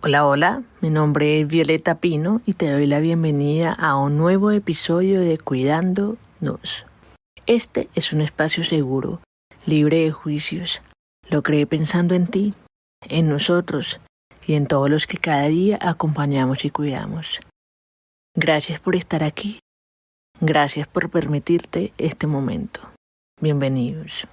Hola, hola, mi nombre es Violeta Pino y te doy la bienvenida a un nuevo episodio de Cuidándonos. Este es un espacio seguro, libre de juicios. Lo creé pensando en ti, en nosotros y en todos los que cada día acompañamos y cuidamos. Gracias por estar aquí. Gracias por permitirte este momento. Bienvenidos.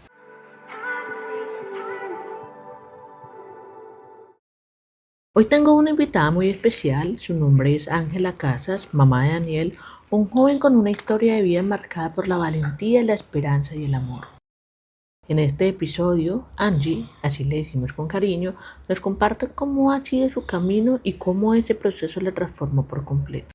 Hoy tengo una invitada muy especial, su nombre es Ángela Casas, mamá de Daniel, un joven con una historia de vida marcada por la valentía, la esperanza y el amor. En este episodio, Angie, así le decimos con cariño, nos comparte cómo ha sido su camino y cómo ese proceso la transformó por completo.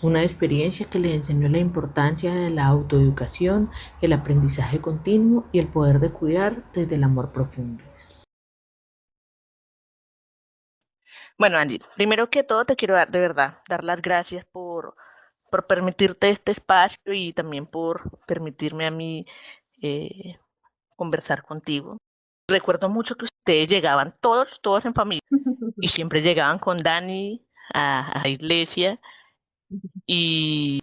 Una experiencia que le enseñó la importancia de la autoeducación, el aprendizaje continuo y el poder de cuidar desde el amor profundo. Bueno, Angie, primero que todo te quiero dar de verdad, dar las gracias por permitirte este espacio y también por permitirme a mí eh, conversar contigo. Recuerdo mucho que ustedes llegaban todos en familia y siempre llegaban con Dani a la iglesia y,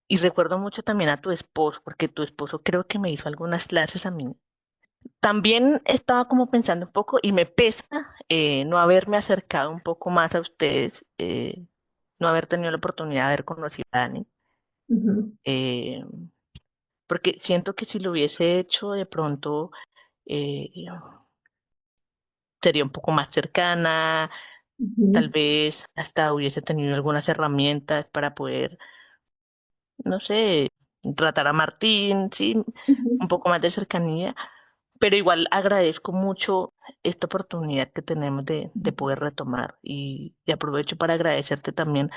y recuerdo mucho también a tu esposo, porque tu esposo creo que me hizo algunas clases a mí. También estaba como pensando un poco y me pesa no haberme acercado un poco más a ustedes, no haber tenido la oportunidad de haber conocido a Dani, Ujú, eh, porque siento que si lo hubiese hecho de pronto eh, sería un poco más cercana, tal ujú, vez hasta hubiese tenido algunas herramientas para poder, no sé, tratar a Martín, sí, ujú, un poco más de cercanía. Pero igual agradezco mucho esta oportunidad que tenemos de poder retomar y aprovecho para agradecerte también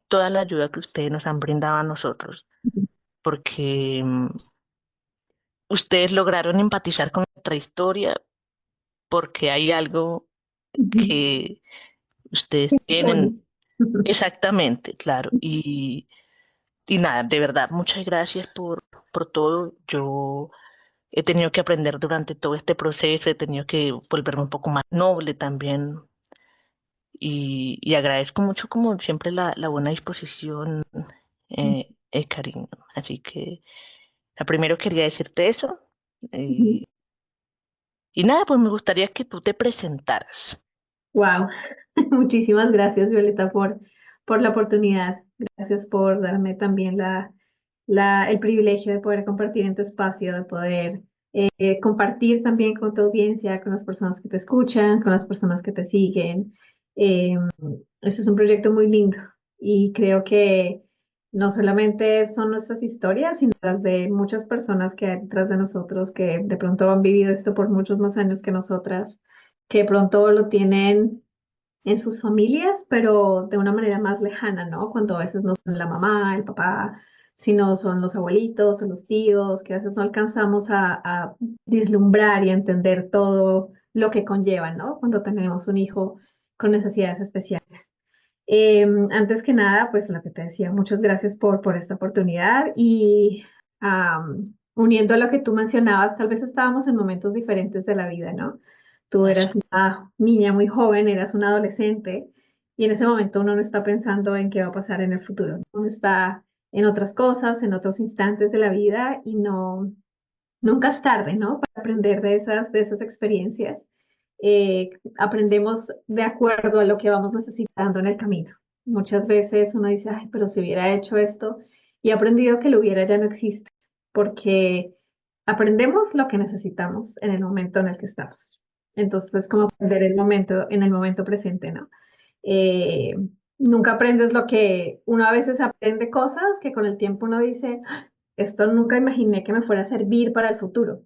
toda la ayuda que ustedes nos han brindado a nosotros, porque ustedes lograron empatizar con nuestra historia, porque hay algo ujú. que ustedes Une. tienen exactamente, claro. Y nada, de verdad, muchas gracias por todo. Yo he tenido que aprender durante todo este proceso, he tenido que volverme un poco más noble también y agradezco mucho como siempre la buena disposición, el cariño. Así que primero quería decirte eso y, y nada, pues me gustaría que tú te presentaras. Wow. Muchísimas gracias, Violeta, por la oportunidad. Gracias por darme también el privilegio de poder compartir en tu espacio, de poder compartir también con tu audiencia, con las personas que te escuchan, con las personas que te siguen. Eh, Este es un proyecto muy lindo y creo que no solamente son nuestras historias, sino las de muchas personas que hay detrás de nosotros, que de pronto han vivido esto por muchos más años que nosotras, que de pronto lo tienen en sus familias, pero de una manera más lejana, ¿no? Cuando a veces no son la mamá, el papá, sino son los abuelitos o los tíos, que a veces no alcanzamos a vislumbrar y a entender todo lo que conlleva, ¿no? Cuando tenemos un hijo con necesidades especiales. Antes que nada, pues lo que te decía, muchas gracias por esta oportunidad y uniendo a lo que tú mencionabas, tal vez estábamos en momentos diferentes de la vida, ¿no? Tú Eso. eras una niña muy joven, eras una adolescente y en ese momento uno no está pensando en qué va a pasar en el futuro, ¿no? Uno está en otras cosas, en otros instantes de la vida y no, nunca es tarde, ¿no? Para aprender de esas experiencias. Aprendemos de acuerdo a lo que vamos necesitando en el camino. Muchas veces uno dice, ay, pero si hubiera hecho esto y he aprendido que lo hubiera ya no existe, porque aprendemos lo que necesitamos en el momento en el que estamos. Entonces es como aprender el momento en el momento presente, ¿no? Eh, Nunca aprendes lo que uno a veces aprende cosas que con el tiempo uno dice, esto nunca imaginé que me fuera a servir para el futuro,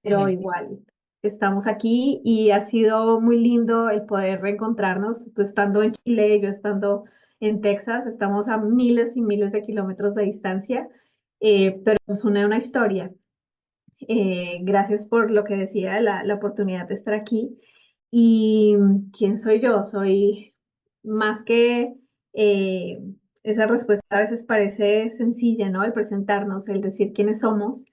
pero Muy igual estamos aquí y ha sido muy lindo el poder reencontrarnos, tú estando en Chile, yo estando en Texas, estamos a miles y miles de kilómetros de distancia, pero nos une una historia. Gracias por lo que decía, la oportunidad de estar aquí. ¿Y quién soy yo? Soy más que eh, esa respuesta a veces parece sencilla, ¿no? El presentarnos, el decir quiénes somos.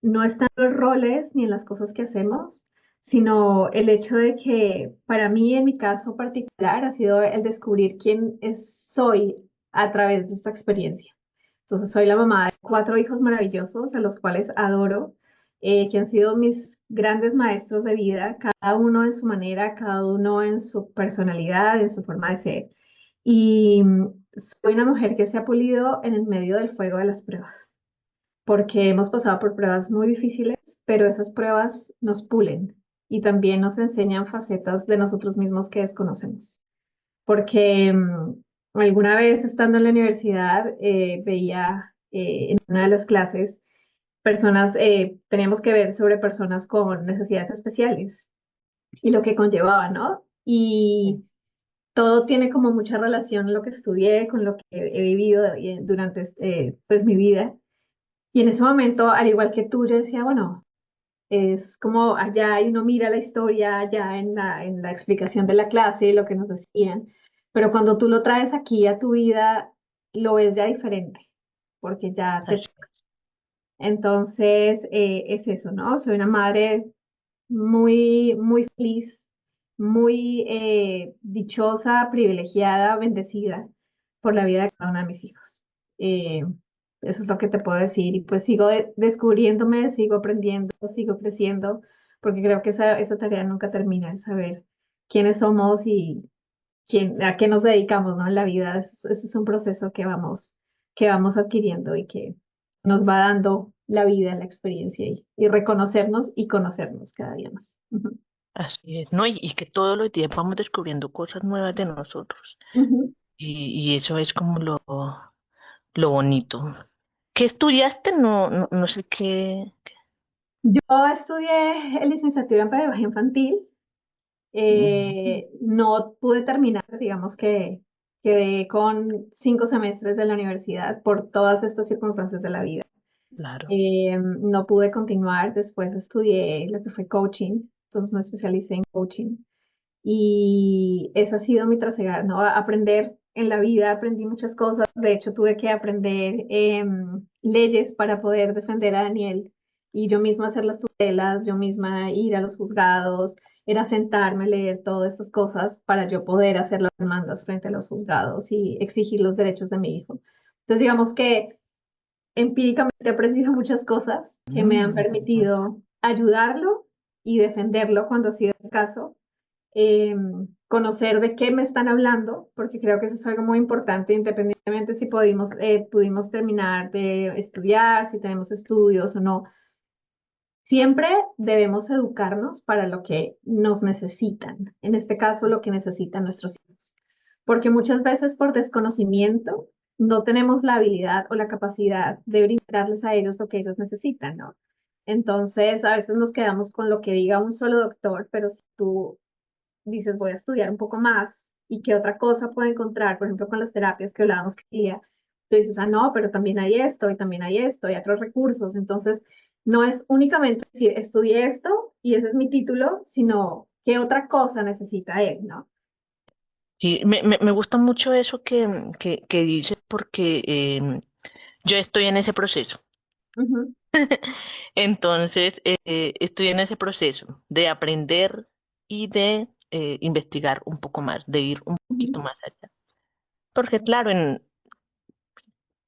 No está en los roles ni en las cosas que hacemos, sino el hecho de que para mí, en mi caso particular, ha sido el descubrir soy a través de esta experiencia. Entonces, soy la mamá de 4 hijos maravillosos, a los cuales adoro, que han sido mis grandes maestros de vida, cada uno en su manera, cada uno en su personalidad, en su forma de ser. Y soy una mujer que se ha pulido en el medio del fuego de las pruebas, porque hemos pasado por pruebas muy difíciles, pero esas pruebas nos pulen y también nos enseñan facetas de nosotros mismos que desconocemos. Porque alguna vez estando en la universidad veía en una de las clases teníamos que ver sobre personas con necesidades especiales y lo que conllevaba, ¿no? Y todo tiene como mucha relación lo que estudié con lo que he vivido durante pues mi vida. Y en ese momento, al igual que tú, yo decía, bueno, es como allá y uno mira la historia allá en la explicación de la clase, lo que nos decían, pero cuando tú lo traes aquí a tu vida, lo ves ya diferente, porque ya te... Así, Entonces, es eso, ¿no? Soy una madre muy, muy feliz, muy dichosa, privilegiada, bendecida por la vida de cada uno de mis hijos. Eh, Eso es lo que te puedo decir. Y pues sigo descubriéndome, sigo aprendiendo, sigo creciendo, porque creo que esa tarea nunca termina, el saber quiénes somos y a qué nos dedicamos, ¿no? En la vida. Eso es un proceso que vamos adquiriendo y que nos va dando la vida, la experiencia y reconocernos y conocernos cada día más. Ujú, así es, ¿no? Y que todos los días vamos descubriendo cosas nuevas de nosotros. ujú. Y eso es como lo bonito. ¿Qué estudiaste? No sé qué. Yo estudié licenciatura en pedagogía infantil. Mm, No pude terminar, digamos que quedé con 5 semestres de la universidad por todas estas circunstancias de la vida. claro. No pude continuar, después estudié lo que fue coaching, entonces me especialicé en coaching y ese ha sido mi trasegar, ¿no? Aprender en la vida, aprendí muchas cosas, de hecho tuve que aprender leyes para poder defender a Daniel y yo misma hacer las tutelas, yo misma ir a los juzgados, era sentarme, leer todas estas cosas para yo poder hacer las demandas frente a los juzgados y exigir los derechos de mi hijo. Entonces digamos que empíricamente he aprendido muchas cosas que me han Mm, permitido ayudarlo y defenderlo cuando ha sido el caso, conocer de qué me están hablando, porque creo que eso es algo muy importante, independientemente si pudimos terminar de estudiar, si tenemos estudios o no. Siempre debemos educarnos para lo que nos necesitan, en este caso lo que necesitan nuestros hijos, porque muchas veces por desconocimiento no tenemos la habilidad o la capacidad de brindarles a ellos lo que ellos necesitan, ¿no? Entonces, a veces nos quedamos con lo que diga un solo doctor, pero si tú dices, voy a estudiar un poco más y qué otra cosa puedo encontrar, por ejemplo, con las terapias que hablábamos que día, tú dices, ah, no, pero también hay esto y también hay esto y otros recursos. Entonces, no es únicamente decir, estudié esto y ese es mi título, sino qué otra cosa necesita él, ¿no? sí, me gusta mucho eso que dices porque yo estoy en ese proceso. Ujú, Entonces, estoy en ese proceso de aprender y de investigar un poco más, de ir un ujú, poquito más allá. Porque claro,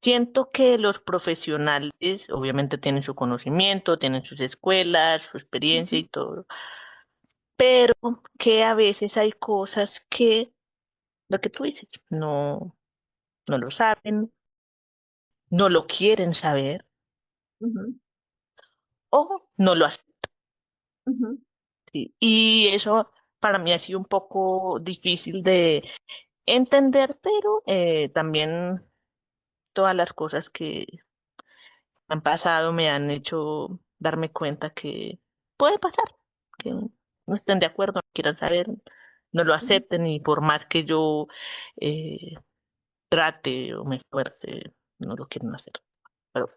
siento que los profesionales obviamente tienen su conocimiento, tienen sus escuelas, su experiencia ujú, y todo, pero que a veces hay cosas que, lo que tú dices, no lo saben, no lo quieren saber ujú, o no lo hacen. ujú, Sí. Y eso para mí ha sido un poco difícil de entender, pero también todas las cosas que han pasado me han hecho darme cuenta que puede pasar, que no estén de acuerdo, no quieran saber, no lo ujú. acepten y por más que yo eh, trate o me esfuerce, no lo quieren hacer. Pero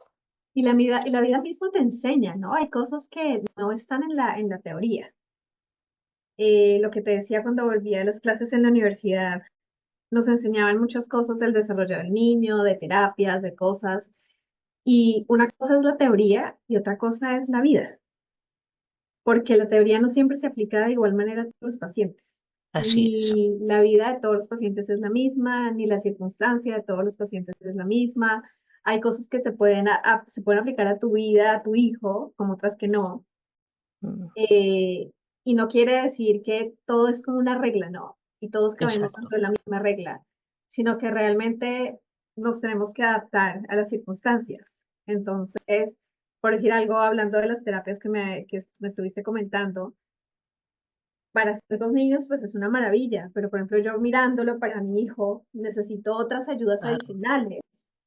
Y la vida misma te enseña, ¿no? Hay cosas que no están en la teoría. Lo que te decía cuando volví a las clases en la universidad, nos enseñaban muchas cosas del desarrollo del niño, de terapias, de cosas. Y una cosa es la teoría y otra cosa es la vida. porque la teoría no siempre se aplica de igual manera a todos los pacientes. Así es. Ni la vida de todos los pacientes es la misma, ni la circunstancia de todos los pacientes es la misma. Hay cosas que te pueden se pueden aplicar a tu vida, a tu hijo, como otras que no. Mm, Eh, y no quiere decir que todo es como una regla, no, y todos cabemos exacto. dentro de la misma regla, sino que realmente nos tenemos que adaptar a las circunstancias. Entonces, por decir algo, hablando de las terapias que me estuviste comentando, para ciertos niños pues es una maravilla, pero por ejemplo yo mirándolo para mi hijo necesito otras ayudas Claro, adicionales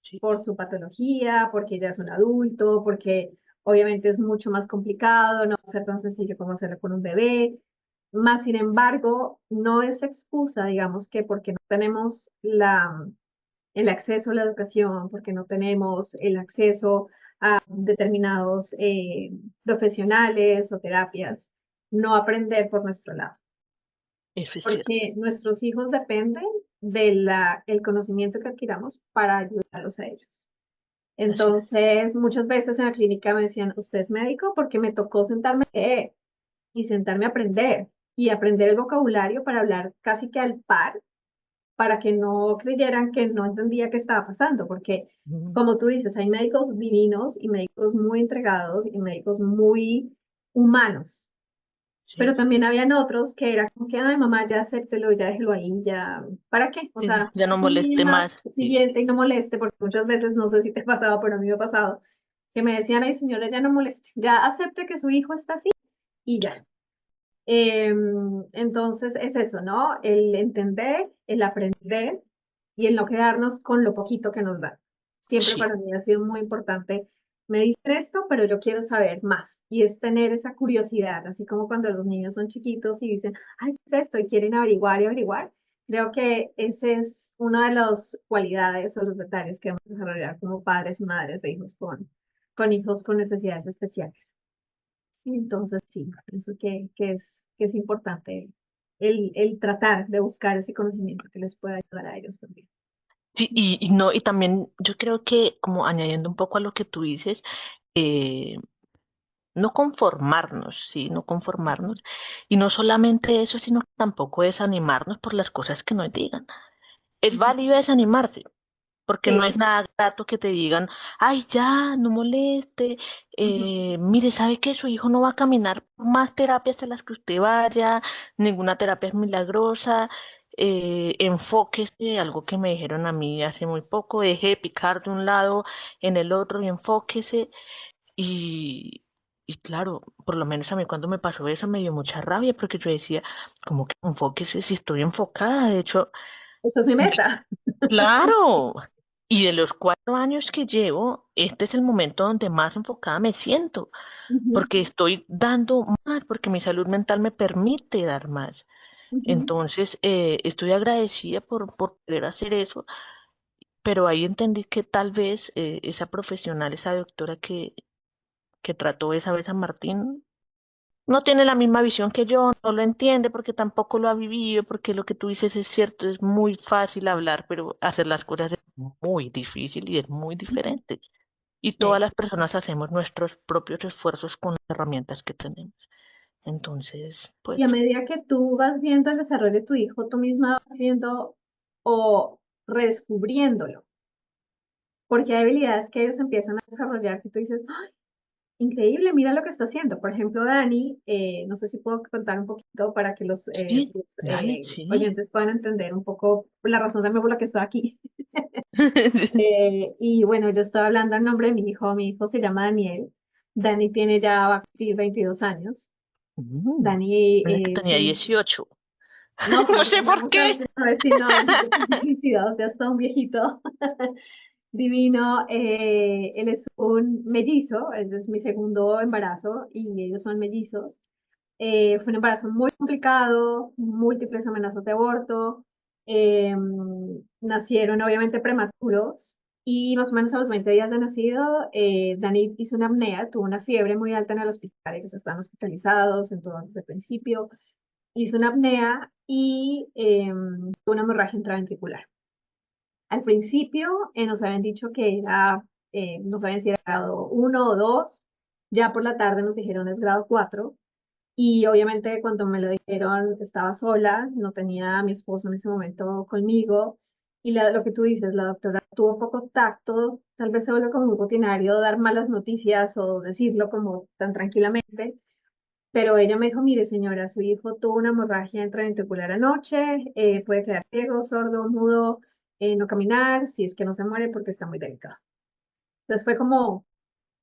sí. por su patología, porque ya es un adulto, porque obviamente es mucho más complicado, no va a ser tan sencillo como hacerlo con un bebé. Más sin embargo, no es excusa, digamos que porque no tenemos el acceso a la educación, porque no tenemos el acceso a determinados profesionales o terapias, no aprender por nuestro lado, Eso es cierto. porque nuestros hijos dependen del el conocimiento que adquiramos para ayudarlos a ellos. Así es. Entonces, muchas veces en la clínica me decían, ¿usted es médico? Porque me tocó sentarme a leer y sentarme a aprender y aprender el vocabulario para hablar casi que al par, para que no creyeran que no entendía qué estaba pasando, porque Mm, como tú dices, hay médicos divinos y médicos muy entregados y médicos muy humanos, pero sí, también habían otros que era como que, ay, mamá, ya acéptelo, ya déjelo ahí, ya, ¿para qué? O sí, sea, ya no es un niño moleste más más. Sí. siguiente y no moleste, porque muchas veces, no sé si te pasaba, pero a mí me ha pasado, que me decían, ay, señora, ya no moleste, ya acepte que su hijo está así y ya. Entonces es eso, ¿no? El entender, el aprender y el no quedarnos con lo poquito que nos dan. Siempre Sí. para mí ha sido muy importante. Me dicen esto, pero yo quiero saber más. Y es tener esa curiosidad, así como cuando los niños son chiquitos y dicen, ay, ¿qué es esto? Y quieren averiguar y averiguar. Creo que ese es una de las cualidades o los detalles que debemos desarrollar como padres y madres de hijos con hijos con necesidades especiales. Entonces, sí, pienso que es importante el tratar de buscar ese conocimiento que les pueda ayudar a ellos también. Sí, y no, y también yo creo que como añadiendo un poco a lo que tú dices, eh, no conformarnos, sí, no conformarnos. Y no solamente eso, sino que tampoco desanimarnos por las cosas que nos digan. Es Ujú. válido desanimarse, porque no Sí, es nada grato que te digan, ay, ya, no moleste, ujú, mire, ¿sabe que su hijo no va a caminar por más terapias a las que usted vaya? Ninguna terapia es milagrosa. Enfóquese, algo que me dijeron a mí hace muy poco, deje de picar de un lado en el otro y enfóquese. Y, y claro, por lo menos a mí cuando me pasó eso me dio mucha rabia porque yo decía, como que enfóquese si estoy enfocada? De hecho, esa es mi meta. claro. Y de los 4 años que llevo, este es el momento donde más enfocada me siento, Ujú, porque estoy dando más, porque mi salud mental me permite dar más. ujú. Entonces, estoy agradecida por poder hacer eso, pero ahí entendí que tal vez esa profesional, esa doctora que trató esa vez a Martín, no tiene la misma visión que yo, no lo entiende porque tampoco lo ha vivido, porque lo que tú dices es cierto, es muy fácil hablar, pero hacer las cosas es muy difícil y es muy diferente. Y todas Sí. las personas hacemos nuestros propios esfuerzos con las herramientas que tenemos. Entonces, pues Y a medida que tú vas viendo el desarrollo de tu hijo, tú misma vas viendo o redescubriéndolo, porque hay habilidades que ellos empiezan a desarrollar que tú dices, ¡ay, increíble! Mira lo que está haciendo. Por ejemplo, Dani, no sé si puedo contar un poquito para que sí, tus, dale, sí. oyentes puedan entender un poco la razón también por la que estoy aquí. Y bueno, yo estaba hablando en nombre de mi hijo se llama Daniel. Dani tiene ya, va a cumplir 22 años. Mm, Dani mira que es tenía un, 18. no, No pero sé por qué. a ver si no, Dani ya cumplió 22, ya está un viejito divino. Él es un mellizo, ese es mi segundo embarazo y ellos son mellizos. Fue un embarazo muy complicado, múltiples amenazas de aborto, eh, nacieron obviamente prematuros y más o menos a los 20 días de nacido, Dani hizo una apnea, tuvo una fiebre muy alta en el hospital, ellos estaban hospitalizados en todo desde el principio, hizo una apnea y tuvo una hemorragia intraventricular. Al principio nos habían dicho que era, no sabían si era grado 1 o 2, ya por la tarde nos dijeron es grado 4. Y obviamente cuando me lo dijeron estaba sola, no tenía a mi esposo en ese momento conmigo. Y lo que tú dices, la doctora tuvo poco tacto, tal vez se vuelve como un rutinario dar malas noticias o decirlo como tan tranquilamente. Pero ella me dijo, mire señora, su hijo tuvo una hemorragia intraventricular anoche, puede quedar ciego, sordo, mudo, no caminar, si es que no se muere porque está muy delicado. Entonces fue como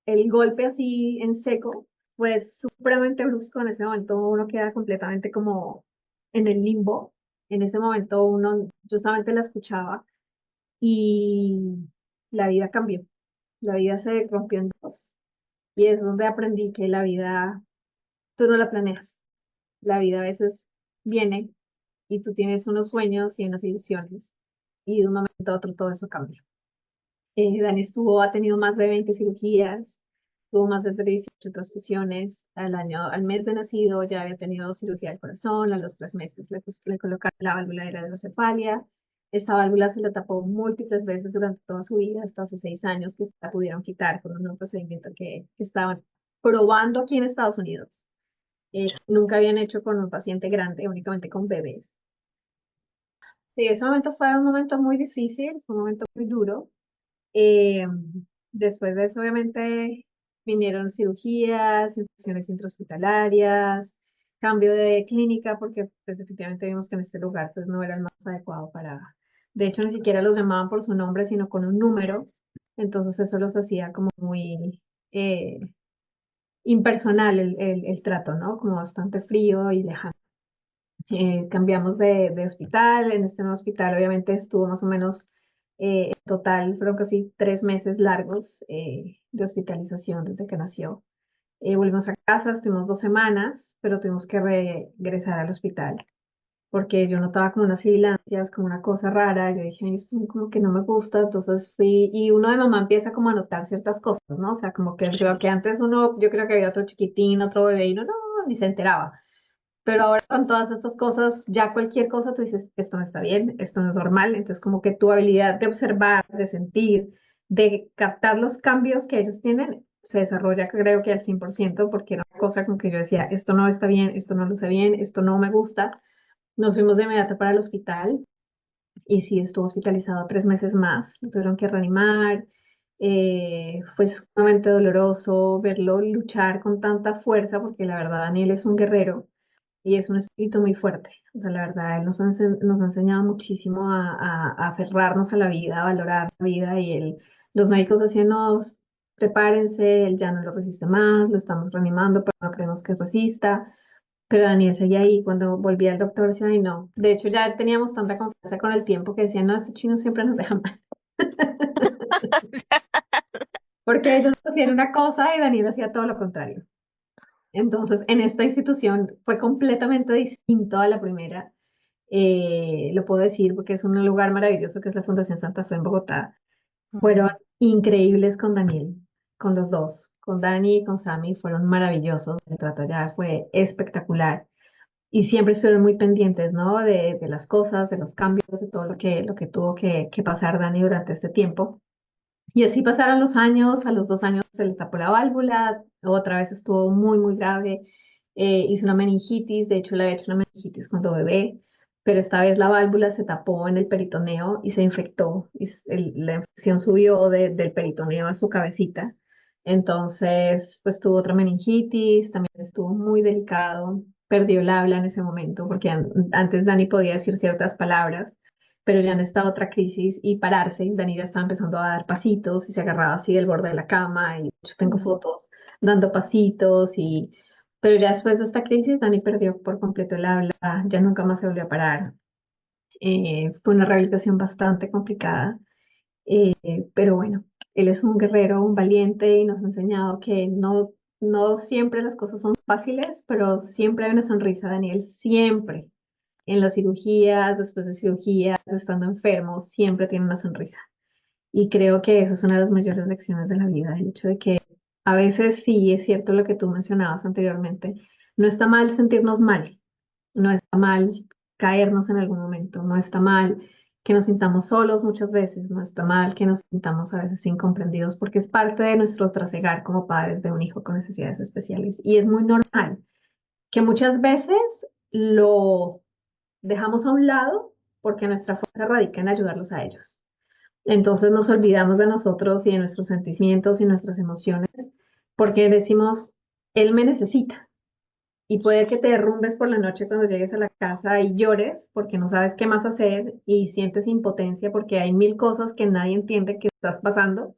el golpe así en seco, fue supremamente brusco. En ese momento uno queda completamente como en el limbo. En ese momento uno, yo solamente la escuchaba y la vida cambió. La vida se rompió en dos. Y es donde aprendí que la vida, tú no la planeas. La vida a veces viene y tú tienes unos sueños y unas ilusiones y de un momento a otro todo eso cambia. Dani ha tenido más de 20 cirugías, tuvo más de 18 transfusiones al año, al mes de nacido ya había tenido cirugía del corazón, a los 3 meses le colocaron la válvula de la hidrocefalia. Esta válvula se la tapó múltiples veces durante toda su vida, hasta hace 6 años que se la pudieron quitar con un nuevo procedimiento que estaban probando aquí en Estados Unidos. Nunca habían hecho con un paciente grande, únicamente con bebés. Sí, ese momento fue un momento muy difícil, fue un momento muy duro. Eh, Después de eso, obviamente, vinieron cirugías, infecciones intrahospitalarias, cambio de clínica, porque pues, efectivamente vimos que en este lugar pues, no era el más adecuado para... De hecho, ni siquiera los llamaban por su nombre, sino con un número. Entonces eso los hacía como muy impersonal el trato, ¿no? Como bastante frío y lejano. Cambiamos de hospital. En este nuevo hospital obviamente estuvo más o menos, en total fueron casi 3 meses largos de hospitalización desde que nació. Volvimos a casa, estuvimos 2 semanas, pero tuvimos que regresar al hospital porque yo notaba como unas sibilancias, como una cosa rara. Yo dije, "Ay, esto como que no me gusta", entonces fui y uno de mamá empieza como a notar ciertas cosas, ¿no? O sea, como que creo que antes uno, yo creo que había otro chiquitín, otro bebé y uno no, ni se enteraba. Pero ahora con todas estas cosas, ya cualquier cosa tú dices, esto no está bien, esto no es normal. Entonces como que tu habilidad de observar, de sentir, de captar los cambios que ellos tienen, se desarrolla creo que al 100%, porque era una cosa como que yo decía, esto no está bien, esto no luce bien, esto no me gusta. Nos fuimos de inmediato para el hospital y sí estuvo hospitalizado 3 meses más, lo tuvieron que reanimar. Fue sumamente doloroso verlo luchar con tanta fuerza, porque la verdad Daniel es un guerrero y es un espíritu muy fuerte. O sea, la verdad, él nos ha enseñado muchísimo a aferrarnos a la vida, a valorar la vida. Y él, los médicos decían, no, prepárense, él ya no lo resiste más, lo estamos reanimando, pero no creemos que resista. Pero Daniel seguía ahí. Cuando volvía el doctor decía, ay, no. De hecho, ya teníamos tanta confianza con el tiempo que decían, no, este chino siempre nos deja mal. Porque ellos hacían una cosa y Daniel hacía todo lo contrario. Entonces, en esta institución fue completamente distinto a la primera. Lo puedo decir porque es un lugar maravilloso que es la Fundación Santa Fe en Bogotá. Fueron Ujú. increíbles con Daniel, con los dos, con Dani y con Sammy, fueron maravillosos. El trato ya fue espectacular y siempre estuvieron muy pendientes, ¿no? De las cosas, de los cambios, de todo lo que tuvo que pasar Dani durante este tiempo. Y así pasaron los años. A los 2 años se le tapó la válvula, otra vez estuvo muy, muy grave. Hizo una meningitis, de hecho le había hecho una meningitis cuando bebé, pero esta vez la válvula se tapó en el peritoneo y se infectó. La infección subió del peritoneo a su cabecita. Entonces, pues tuvo otra meningitis, también estuvo muy delicado, perdió el habla en ese momento, porque antes Dani podía decir ciertas palabras, pero ya en esta otra crisis y pararse, Dani ya estaba empezando a dar pasitos y se agarraba así del borde de la cama y yo tengo Mm. fotos dando pasitos y... Pero ya después de esta crisis, Dani perdió por completo el habla, ya nunca más se volvió a parar. Fue una rehabilitación bastante complicada, pero bueno, él es un guerrero, un valiente y nos ha enseñado que no, no siempre las cosas son fáciles, pero siempre hay una sonrisa, Daniel, siempre en las cirugías, después de cirugías, estando enfermo, siempre tiene una sonrisa. Y creo que eso es una de las mayores lecciones de la vida, el hecho de que a veces sí es cierto lo que tú mencionabas anteriormente, no está mal sentirnos mal, no está mal caernos en algún momento, no está mal que nos sintamos solos muchas veces, no está mal que nos sintamos a veces incomprendidos, porque es parte de nuestro trasegar como padres de un hijo con necesidades especiales y es muy normal. que muchas veces lo dejamos a un lado porque nuestra fuerza radica en ayudarlos a ellos. Entonces nos olvidamos de nosotros y de nuestros sentimientos y nuestras emociones porque decimos, él me necesita. Y puede que te derrumbes por la noche cuando llegues a la casa y llores porque no sabes qué más hacer y sientes impotencia porque hay mil cosas que nadie entiende que estás pasando,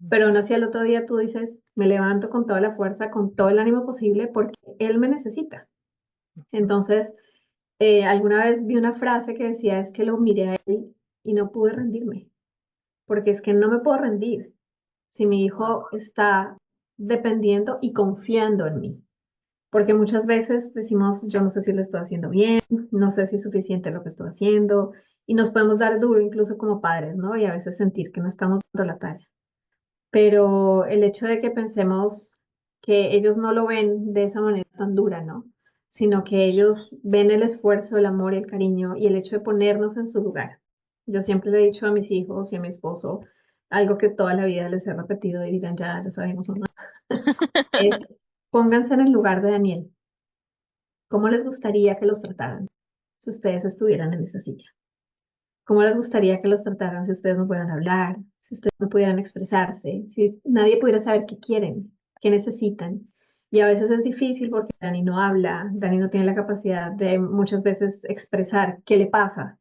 pero aún así al otro día tú dices, me levanto con toda la fuerza, con todo el ánimo posible porque él me necesita. Entonces, alguna vez vi una frase que decía, es que lo miré a él y no pude rendirme, porque es que no me puedo rendir si mi Wow. hijo está dependiendo y confiando en mí. Porque muchas veces decimos, yo no sé si lo estoy haciendo bien, no sé si es suficiente lo que estoy haciendo, y nos podemos dar duro incluso como padres, ¿no? Y a veces sentir que no estamos dando la talla. Pero el hecho de que pensemos que ellos no lo ven de esa manera tan dura, ¿no? Sino que ellos ven el esfuerzo, el amor y el cariño y el hecho de ponernos en su lugar. Yo siempre le he dicho a mis hijos y a mi esposo algo que toda la vida les he repetido y dirán, ya sabemos, mamá, es pónganse en el lugar de Daniel. ¿Cómo les gustaría que los trataran si ustedes estuvieran en esa silla? ¿Cómo les gustaría que los trataran si ustedes no pudieran hablar, si ustedes no pudieran expresarse, si nadie pudiera saber qué quieren, qué necesitan? Y a veces es difícil porque Dani no habla, Dani no tiene la capacidad de muchas veces expresar qué le pasa.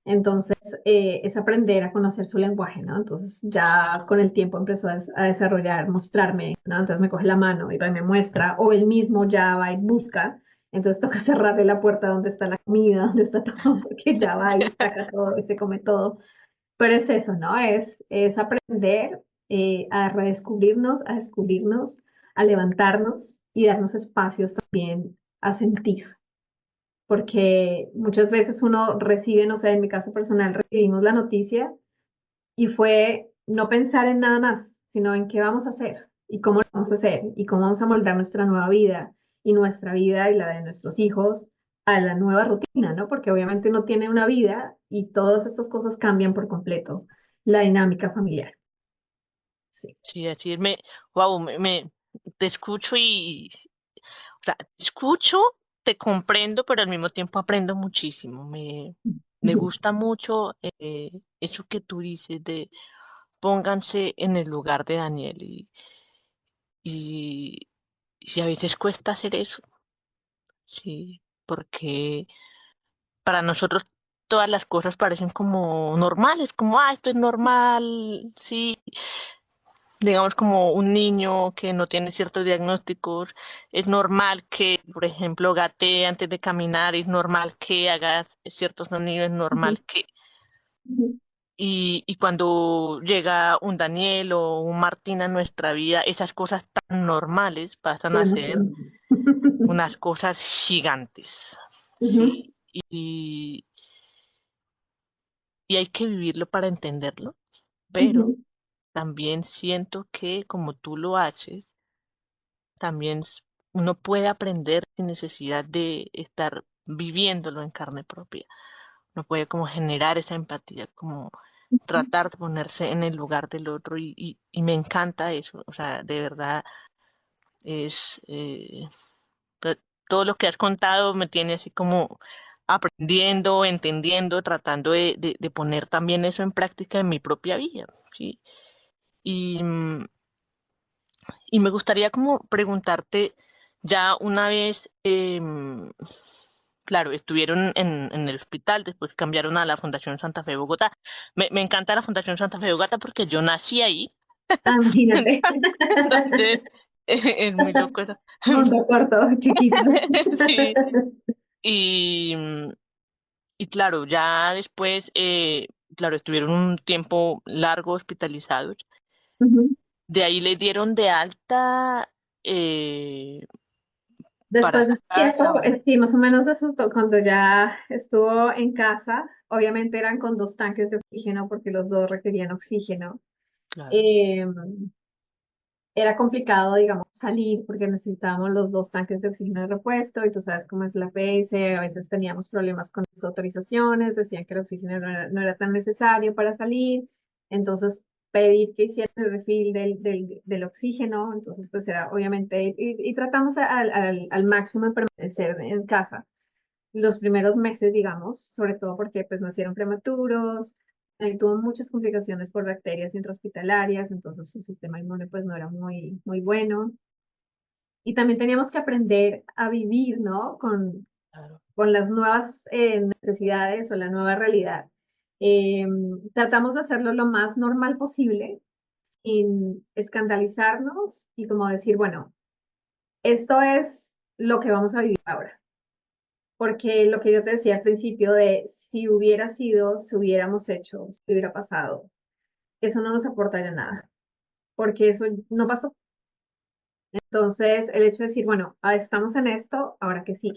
Entonces, es aprender a conocer su lenguaje, ¿no? Entonces, ya con el tiempo empezó a desarrollar, mostrarme, ¿no? Entonces me coge la mano y va y me muestra, o él mismo ya va y busca. Entonces toca cerrarle la puerta donde está la comida, donde está todo, porque ya va y saca todo y se come todo. Pero es eso, ¿no? Es aprender a descubrirnos, a levantarnos y darnos espacios también a sentir porque muchas veces uno recibe, no sé, en mi caso personal, recibimos la noticia y fue no pensar en nada más, sino en qué vamos a hacer y cómo lo vamos a hacer y cómo vamos a moldar nuestra nueva vida y nuestra vida y la de nuestros hijos a la nueva rutina, ¿no? Porque obviamente uno tiene una vida y todas estas cosas cambian por completo la dinámica familiar. Sí. Sí, así es. Wow, te escucho o sea, te escucho, te comprendo, pero al mismo tiempo aprendo muchísimo. Me gusta mucho eso que tú dices de pónganse en el lugar de Daniel y, y si a veces cuesta hacer eso, sí, porque para nosotros todas las cosas parecen como normales, como, esto es normal, sí, digamos como un niño que no tiene ciertos diagnósticos, es normal que, por ejemplo, gatee antes de caminar, es normal que haga ciertos sonidos, es Ujú, normal que... ujú. Y cuando llega un Daniel o un Martín a nuestra vida, esas cosas tan normales pasan La a ser emoción. unas cosas gigantes, Ujú, ¿sí? Y hay que vivirlo para entenderlo, pero ujú, también siento que como tú lo haces, también uno puede aprender sin necesidad de estar viviéndolo en carne propia. Uno puede como generar esa empatía, como ujú. tratar de ponerse en el lugar del otro y me encanta eso. O sea, de verdad es todo lo que has contado me tiene así como aprendiendo, entendiendo, tratando de poner también eso en práctica en mi propia vida, ¿sí? Y, y me gustaría como preguntarte, ya una vez, claro, estuvieron en el hospital, después cambiaron a la Fundación Santa Fe de Bogotá. Me encanta la Fundación Santa Fe de Bogotá porque yo nací ahí. Ah, imagínate. Entonces, es muy loco eso. Mundo corto, chiquito. Sí, y, y claro, ya después, claro, estuvieron un tiempo largo hospitalizados. Ujú. De ahí le dieron de alta eh, para Después de la un casa. tiempo, sí, más o menos de esos, cuando ya estuvo en casa, obviamente eran con dos tanques de oxígeno porque los dos requerían oxígeno. Claro, Eh, Era complicado, digamos, salir porque necesitábamos los dos tanques de oxígeno de repuesto y tú sabes cómo es la PS, a veces teníamos problemas con las autorizaciones, decían que el oxígeno no era tan necesario para salir, entonces pedir que hicieran el refill del oxígeno, entonces pues era obviamente, y tratamos al máximo de permanecer en casa los primeros meses, digamos, sobre todo porque pues nacieron prematuros, tuvo muchas complicaciones por bacterias intrahospitalarias, entonces su sistema inmune pues no era muy bueno. Y también teníamos que aprender a vivir, ¿no? Claro, Con las nuevas necesidades o la nueva realidad. Eh, Tratamos de hacerlo lo más normal posible, sin escandalizarnos y como decir, bueno, esto es lo que vamos a vivir ahora. Porque lo que yo te decía al principio de si hubiera sido, si hubiéramos hecho, si hubiera pasado, eso no nos aportaría nada, porque eso no pasó. Entonces, el hecho de decir, bueno, estamos en esto, ahora que sí.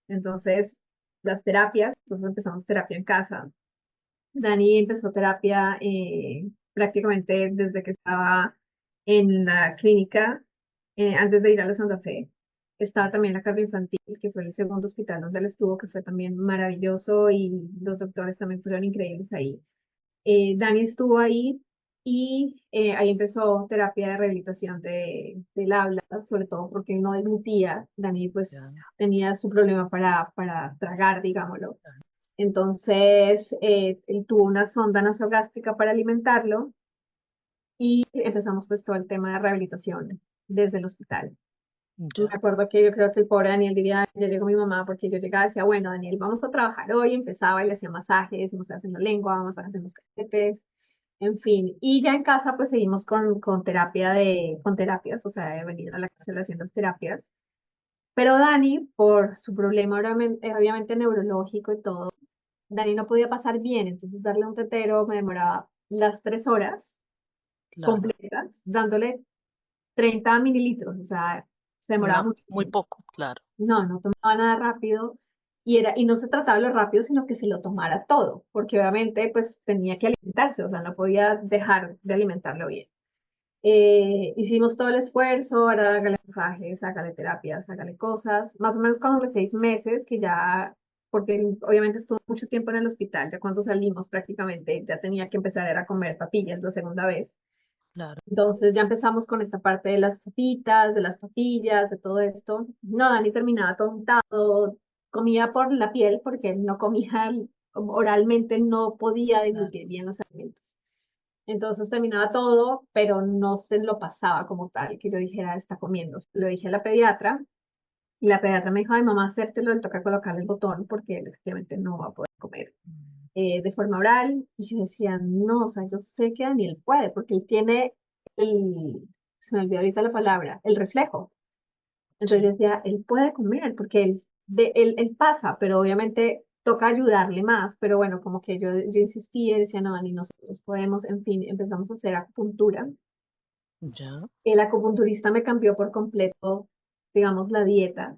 Entonces, las terapias, entonces empezamos terapia en casa. Dani empezó terapia prácticamente desde que estaba en la clínica, antes de ir a la Santa Fe. Estaba también la cardio infantil, que fue el segundo hospital donde él estuvo, que fue también maravilloso y los doctores también fueron increíbles ahí. Dani estuvo ahí y ahí empezó terapia de rehabilitación del habla, sobre todo porque él no deglutía. Dani pues ya, tenía su problema para tragar, digámoslo. Entonces, él tuvo una sonda nasogástrica para alimentarlo y empezamos pues todo el tema de rehabilitación desde el hospital. Me ya, acuerdo que yo creo que el pobre Daniel diría, ya llegó mi mamá, porque yo llegaba y decía, bueno, Daniel, vamos a trabajar hoy, empezaba y le hacía masajes en la lengua, masajes en los cachetes, en fin. Y ya en casa pues seguimos con terapia con terapias, o sea, he venido a la casa haciendo las terapias. Pero Dani, por su problema obviamente neurológico y todo, Dani no podía pasar bien, entonces darle un tetero me demoraba las 3 horas claro. completas, dándole 30 mililitros, o sea, se demoraba Muy muchísimo. poco, claro, No tomaba nada rápido y no se trataba de lo rápido, sino que se lo tomara todo, porque obviamente pues tenía que alimentarse, o sea, no podía dejar de alimentarlo bien. Hicimos todo el esfuerzo, ahora hágale masajes, hágale terapias, hágale cosas, más o menos como de 6 meses que ya, porque obviamente estuvo mucho tiempo en el hospital, ya cuando salimos prácticamente ya tenía que empezar era a comer papillas la segunda vez. claro. Entonces ya empezamos con esta parte de las sopitas, de las papillas, de todo esto. No, Dani terminaba todo untado, comía por la piel porque no comía oralmente, no podía Claro. deglutir bien los alimentos. Entonces terminaba todo, pero no se lo pasaba como tal, que yo dijera, está comiendo. Lo dije a la pediatra y la pediatra me dijo, ay, mamá, hacértelo, le toca colocarle el botón porque él efectivamente no va a poder comer Mm, de forma oral. Y yo decía, no, o sea, yo sé que Daniel puede porque él tiene se me olvidó ahorita la palabra, el reflejo. Entonces yo sí, decía, él puede comer porque él pasa, pero obviamente toca ayudarle más. Pero bueno, como que yo insistía y decía, no, Dani, nosotros podemos, en fin, empezamos a hacer acupuntura. ya, El acupunturista me cambió por completo, digamos, la dieta.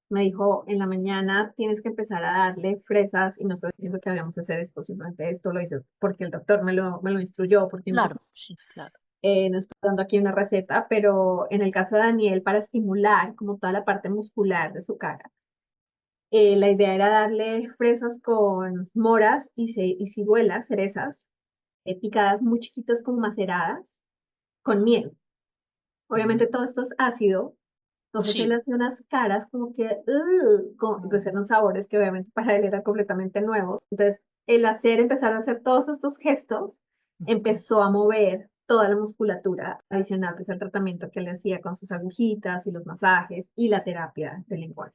Me dijo, en la mañana tienes que empezar a darle fresas y no estoy diciendo que habíamos hacer esto, simplemente esto lo hice porque el doctor me lo instruyó, porque no, claro, sí, claro. no estoy dando aquí una receta, pero en el caso de Daniel, para estimular como toda la parte muscular de su cara, la idea era darle fresas con moras y ciruelas, cerezas, picadas muy chiquitas como maceradas, con miel. Obviamente Mm, todo esto es ácido, entonces él sí, hacía unas caras como que, pues mm, eran sabores que obviamente para él eran completamente nuevos. Entonces, empezar a hacer todos estos gestos, ujú, empezó a mover toda la musculatura adicional, pues al tratamiento que le hacía con sus agujitas y los masajes y la terapia del lenguaje.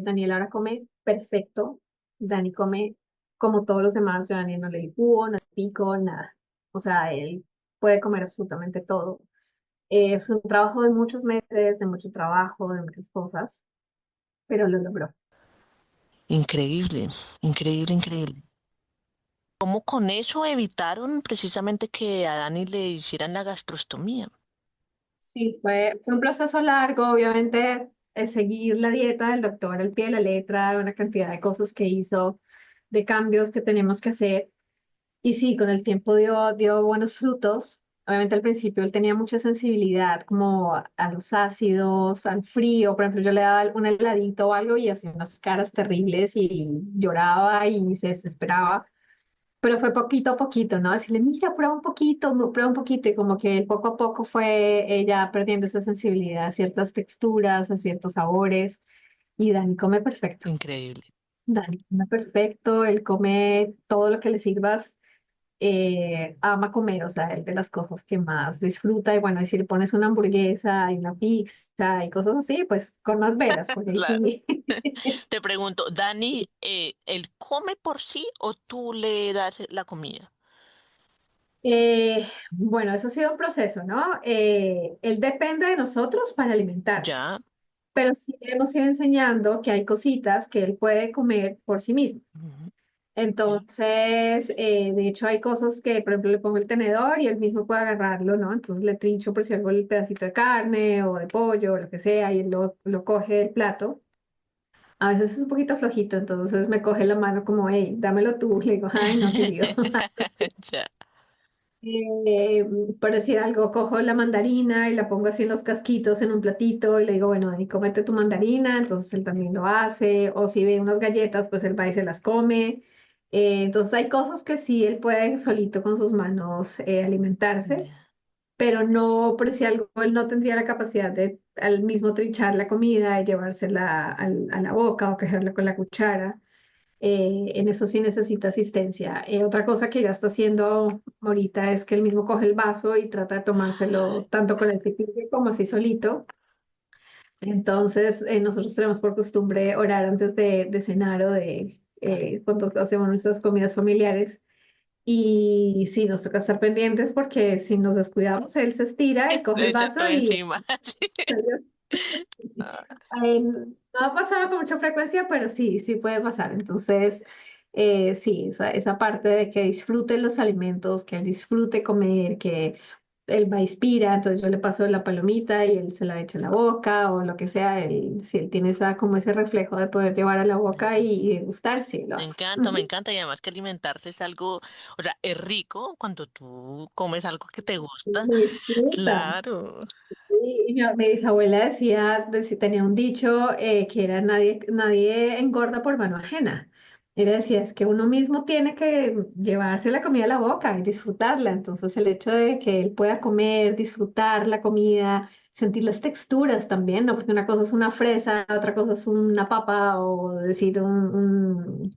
Daniel ahora come perfecto. Dani come como todos los demás. Yo a Daniel no le licúo, no le pico, nada. O sea, él puede comer absolutamente todo. Fue un trabajo de muchos meses, de mucho trabajo, de muchas cosas, pero lo logró. increíble, increíble, increíble. ¿Cómo con eso evitaron precisamente que a Dani le hicieran la gastrostomía? Sí, fue un proceso largo, obviamente, seguir la dieta del doctor al pie de la letra, una cantidad de cosas que hizo, de cambios que teníamos que hacer. Y sí, con el tiempo dio buenos frutos. Obviamente al principio él tenía mucha sensibilidad como a los ácidos, al frío. Por ejemplo, yo le daba un heladito o algo y hacía unas caras terribles y lloraba y se desesperaba. pero fue poquito a poquito, ¿no? Decirle, mira, prueba un poquito, y como que poco a poco fue ella perdiendo esa sensibilidad a ciertas texturas, a ciertos sabores, y Dani come perfecto. Increíble. Dani come perfecto, él come todo lo que le sirvas, ama comer, o sea, es de las cosas que más disfruta, y bueno, y si le pones una hamburguesa y una pizza y cosas así, pues con más veras, porque ahí Claro. sí. Te pregunto, Dani, ¿él come por sí o tú le das la comida? Bueno, eso ha sido un proceso, ¿no? Él depende de nosotros para alimentarse, Ya. pero sí le hemos ido enseñando que hay cositas que él puede comer por sí mismo. Ujú. Entonces, de hecho, hay cosas que, por ejemplo, le pongo el tenedor y él mismo puede agarrarlo, ¿no? Entonces le trincho por si algo el pedacito de carne o de pollo o lo que sea, y él lo coge del plato. A veces es un poquito flojito, entonces me coge la mano como, hey, dámelo tú. Le digo, ay, no, querido. Ya. Eh, por decir algo, cojo la mandarina y la pongo así en los casquitos en un platito y le digo, bueno, y cómete tu mandarina, entonces él también lo hace, o si ve unas galletas, pues él va y se las come. Entonces hay cosas que sí él puede solito con sus manos alimentarse, Ya. pero no, por si algo, él no tendría la capacidad de al mismo trinchar la comida y llevársela a la boca o cogerla con la cuchara. En eso sí necesita asistencia. Otra cosa que ya está haciendo ahorita es que él mismo coge el vaso y trata de tomárselo tanto con el piquete como así solito. Entonces, nosotros tenemos por costumbre orar antes de cenar o de Claro. cuando hacemos nuestras comidas familiares. Y sí, nos toca estar pendientes porque si nos descuidamos, él se estira y coge Le el echa vaso todo y encima. Sí. no ha pasado con mucha frecuencia, pero sí, sí puede pasar. Entonces, sí, esa parte de que disfrute los alimentos, que él disfrute comer, que él va a inspira, entonces yo le paso la palomita y él se la echa en la boca o lo que sea, si él tiene como ese reflejo de poder llevar a la Me boca encanta. y degustar, sí, lo Me hace. encanta, me Ujú. encanta. Y además que alimentarse es algo, o sea, es rico cuando tú comes algo que te gusta. Lo disfruta. Claro. Sí, y mi bisabuela tenía un dicho que era nadie engorda por mano ajena. Ella decía, es que uno mismo tiene que llevarse la comida a la boca y disfrutarla. Entonces el hecho de que él pueda comer, disfrutar la comida, sentir las texturas también, ¿no? Porque una cosa es una fresa, otra cosa es una papa o decir un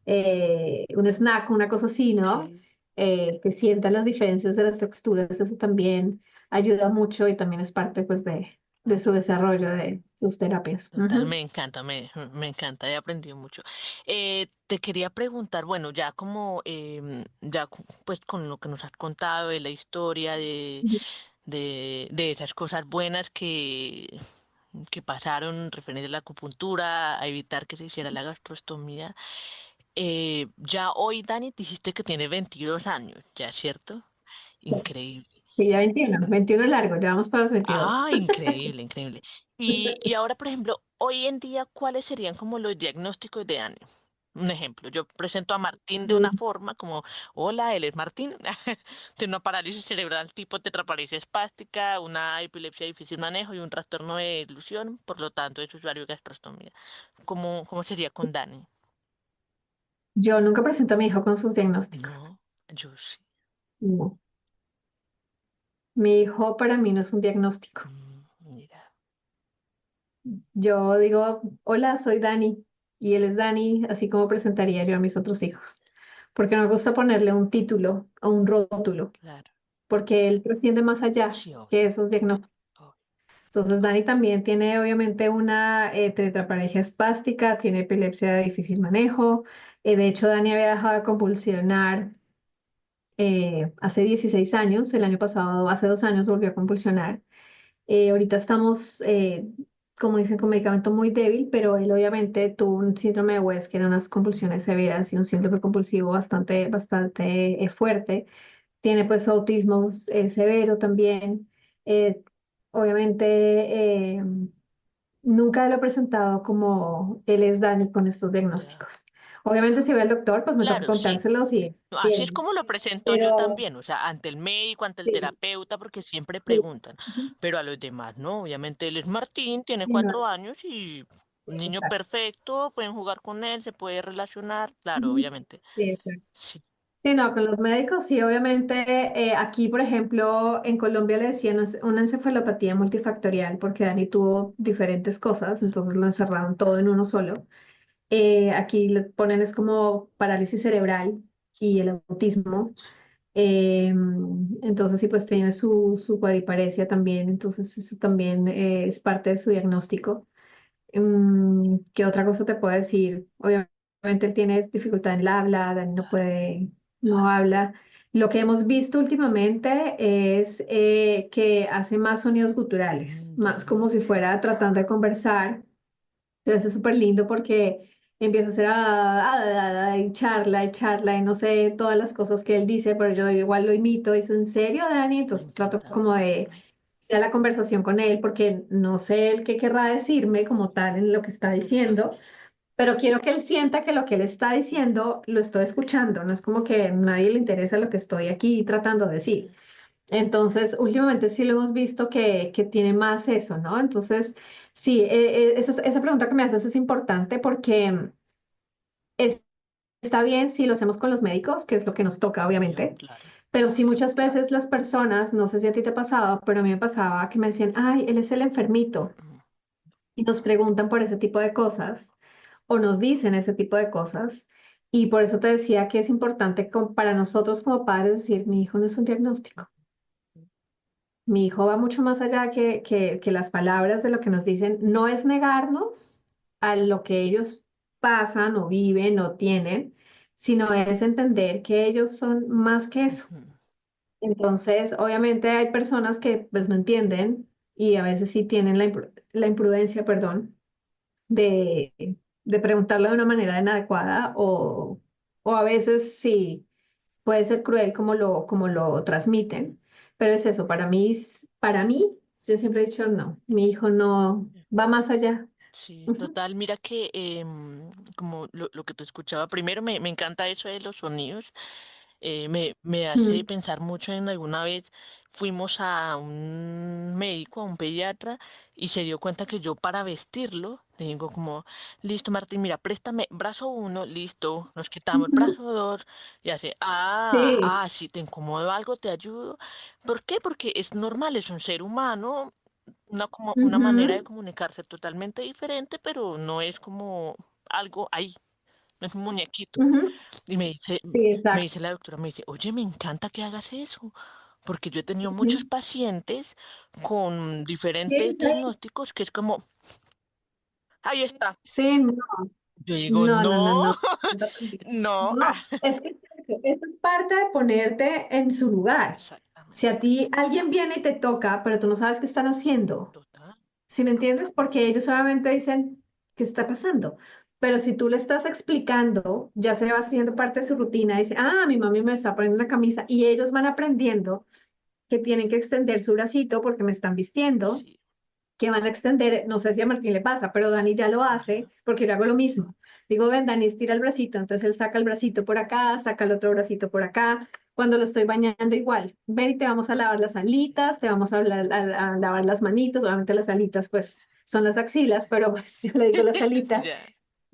snack, una cosa así, ¿no? Sí. Que sienta las diferencias de las texturas, eso también ayuda mucho y también es parte pues de su desarrollo de sus terapias. Total, Ujú, me encanta, me encanta, he aprendido mucho. Te quería preguntar, bueno, ya como, pues con lo que nos has contado de la historia, ujú. de esas cosas buenas que pasaron referente a la acupuntura, a evitar que se hiciera la gastrostomía, ya hoy Dani dijiste que tiene 22 años, ¿ya cierto? Increíble. Sí, ya 21 largo, ya vamos para los 22. Ah, increíble, increíble. Y ahora, por ejemplo, hoy en día, ¿cuáles serían como los diagnósticos de Anne? Un ejemplo, yo presento a Martín de una Mm, forma como, hola, él es Martín, tiene una parálisis cerebral tipo tetraparesia espástica, una epilepsia de difícil manejo y un trastorno de ilusión, por lo tanto es usuario de gastrostomía. ¿Cómo sería con Dani? Yo nunca presento a mi hijo con sus diagnósticos. No, yo sí. No. Mi hijo para mí no es un diagnóstico. Mira, Yo digo, hola, soy Dani y él es Dani, así como presentaría yo a mis otros hijos. Porque no me gusta ponerle un título o un rótulo, claro, porque él trasciende más allá sí, obvio, que esos diagnósticos. obvio, Entonces, Dani también tiene obviamente una tetraplegia espástica, tiene epilepsia de difícil manejo. De hecho, Dani había dejado de convulsionar hace 16 años. El año pasado, hace 2 años, volvió a convulsionar. Ahorita estamos, como dicen, con medicamento muy débil, pero él obviamente tuvo un síndrome de West, que eran unas convulsiones severas y un síndrome compulsivo bastante fuerte. Tiene pues autismo severo también. Eh, obviamente, nunca lo he presentado como él es Dani con estos ya. diagnósticos. Obviamente, si ve al doctor, pues me toca Claro, sí. contárselos y Así es bien. como lo presento yo Pero también, o sea, ante el médico, ante el sí, terapeuta, porque siempre sí, preguntan, ujú, pero a los demás no, obviamente él es Martín, tiene sí, no, 4 años y un niño exacto. perfecto, pueden jugar con él, se puede relacionar, claro, Ujú, obviamente, sí, exacto. sí. Sí, no, con los médicos, sí, obviamente, aquí, por ejemplo, en Colombia le decían una encefalopatía multifactorial porque Dani tuvo diferentes cosas, entonces lo encerraron todo en uno solo. Aquí le ponen es como parálisis cerebral y el autismo. Eh, entonces, sí, pues tiene su cuadriparesia también, entonces eso también es parte de su diagnóstico. ¿Qué otra cosa te puedo decir? Obviamente él tiene dificultad en el habla, Dani no Claro. puede, no habla. Lo que hemos visto últimamente es que hace más sonidos guturales, más Ya. como si fuera tratando de conversar. Entonces es súper lindo porque empieza a hacer y charla y no sé todas las cosas que él dice, pero yo igual lo imito. Y dice, ¿en serio, Dani? Me Entonces trato encanta. como de ir a la conversación con él porque no sé él qué querrá decirme como tal en lo que está Claro. diciendo, pero quiero que él sienta que lo que él está diciendo lo estoy escuchando. No es como que a nadie le interesa lo que estoy aquí tratando de decir. Entonces, últimamente sí lo hemos visto que tiene más eso, ¿no? Entonces, sí, esa pregunta que me haces es importante porque es- está bien si lo hacemos con los médicos, que es lo que nos toca, Obvio, obviamente, claro. pero sí muchas veces las personas, no sé si a ti te ha pasado, pero a mí me pasaba que me decían, ay, él es el enfermito, Mm. y nos preguntan por ese tipo de cosas o nos dicen ese tipo de cosas. Y por eso te decía que es importante para nosotros como padres decir, mi hijo no es un diagnóstico. Mi hijo va mucho más allá que las palabras de lo que nos dicen. No es negarnos a lo que ellos pasan o viven o tienen, sino es entender que ellos son más que eso. Ujú. Entonces, obviamente hay personas que pues no entienden y a veces sí tienen la imprudencia, perdón, de, de preguntarlo de una manera inadecuada o a veces sí puede ser cruel como lo transmiten, pero es eso, para mí, yo siempre he dicho, no, mi hijo no va más allá. Sí, Ujú, total, mira que como lo que te escuchaba, primero me encanta eso de los sonidos, me hace ujú, pensar mucho en alguna vez fuimos a un médico, a un pediatra, y se dio cuenta que yo para vestirlo, le digo como, listo Martín, mira, préstame brazo uno, listo, nos quitamos ujú. brazo dos, y hace, Sí, si te incomodo algo, te ayudo. ¿Por qué? Porque es normal, es un ser humano, como una manera de ujú, comunicarse totalmente diferente, pero no es como algo ahí, no es un muñequito. ujú. Y Sí, me exacto. dice la doctora, me dice, oye, me encanta que hagas eso, porque yo he tenido muchos Ujú. pacientes con Sí, diferentes está bien. diagnósticos que es como, ahí está. Sí, no, Yo digo, no, no, no, no, no. no. No, es que eso es parte de ponerte en su lugar. Si Exactamente, a ti alguien viene y te toca, pero tú no sabes qué están haciendo, total. ¿sí me entiendes? Porque ellos solamente dicen, ¿qué está pasando? Pero si tú le estás explicando, ya se va haciendo parte de su rutina, dice, mi mami me está poniendo una camisa y ellos van aprendiendo que tienen que extender su bracito porque me están vistiendo, Sí, que van a extender, no sé si a Martín le pasa, pero Dani ya lo hace ya. porque yo hago lo mismo. Digo, ven, Dani, estira el bracito, entonces él saca el bracito por acá, saca el otro bracito por acá. Cuando lo estoy bañando igual, ven y te vamos a lavar las alitas, te vamos a lavar las manitos, obviamente las alitas pues son las axilas, pero pues yo le digo las alitas, Ya,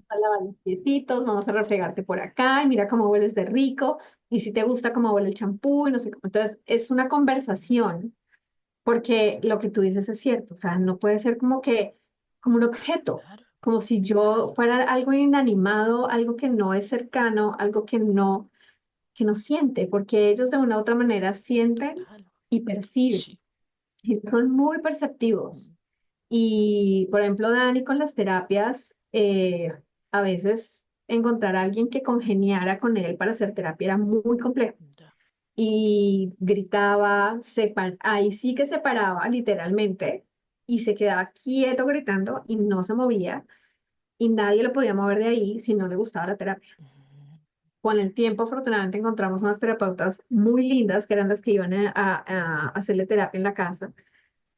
a lavar los piecitos, vamos a refregarte por acá y mira cómo hueles de rico y si te gusta cómo huele el champú y no sé cómo. Entonces es una conversación porque lo que tú dices es cierto, o sea, no puede ser como que, como un objeto, claro, como si yo fuera algo inanimado, algo que no es cercano, algo que no siente, porque ellos de una u otra manera sienten total. y perciben, Sí, y son muy perceptivos. Y, por ejemplo, Dani con las terapias, a veces encontrar a alguien que congeniara con él para hacer terapia era muy complejo ya. y gritaba, ahí sí que se paraba literalmente y se quedaba quieto gritando y no se movía y nadie lo podía mover de ahí si no le gustaba la terapia. Ujú. Con el tiempo, afortunadamente, encontramos unas terapeutas muy lindas que eran las que iban a hacerle terapia en la casa.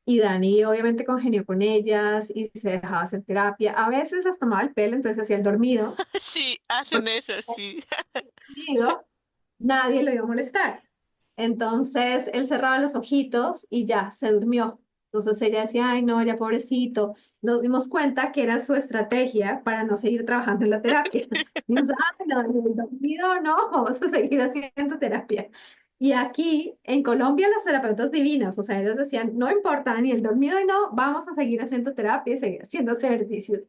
Y Dani obviamente congenió con ellas y se dejaba hacer terapia. A veces las tomaba el pelo, entonces hacía el dormido. Sí, hacen eso, sí. Dormido, nadie lo iba a molestar. Entonces él cerraba los ojitos y ya se durmió. Entonces ella decía, ay, no, ya pobrecito. Nos dimos cuenta que era su estrategia para no seguir trabajando en la terapia. Dijimos, ay, no, no, no, vamos a seguir haciendo terapia. Y aquí en Colombia las terapeutas divinas, o sea, ellos decían, no importa, ni el dormido y no, vamos a seguir haciendo terapia y seguir haciendo ejercicios.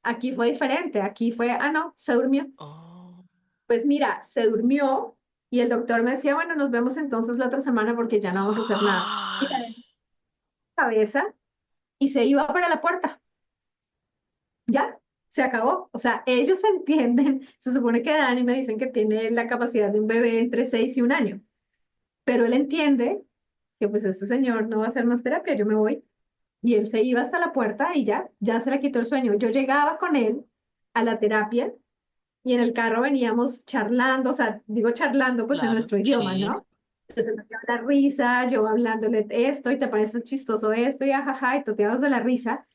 Aquí fue diferente, aquí fue, ah, no, se durmió. Oh. Pues mira, se durmió y el doctor me decía, bueno, nos vemos entonces la otra semana porque ya no vamos a hacer nada. Y la Ay, cabeza y se iba para la puerta. Ya, se acabó. O sea, ellos entienden, se supone que Dani me dicen que tiene la capacidad de un bebé entre 6 y un año, pero él entiende que pues este señor no va a hacer más terapia, yo me voy. Y él se iba hasta la puerta y ya, ya se le quitó el sueño. Yo llegaba con él a la terapia y en el carro veníamos charlando, o sea, digo charlando pues en claro, nuestro idioma, sí. ¿no? Entonces la risa, yo hablándole esto y te parece chistoso esto y ajaja y toteados de la risa.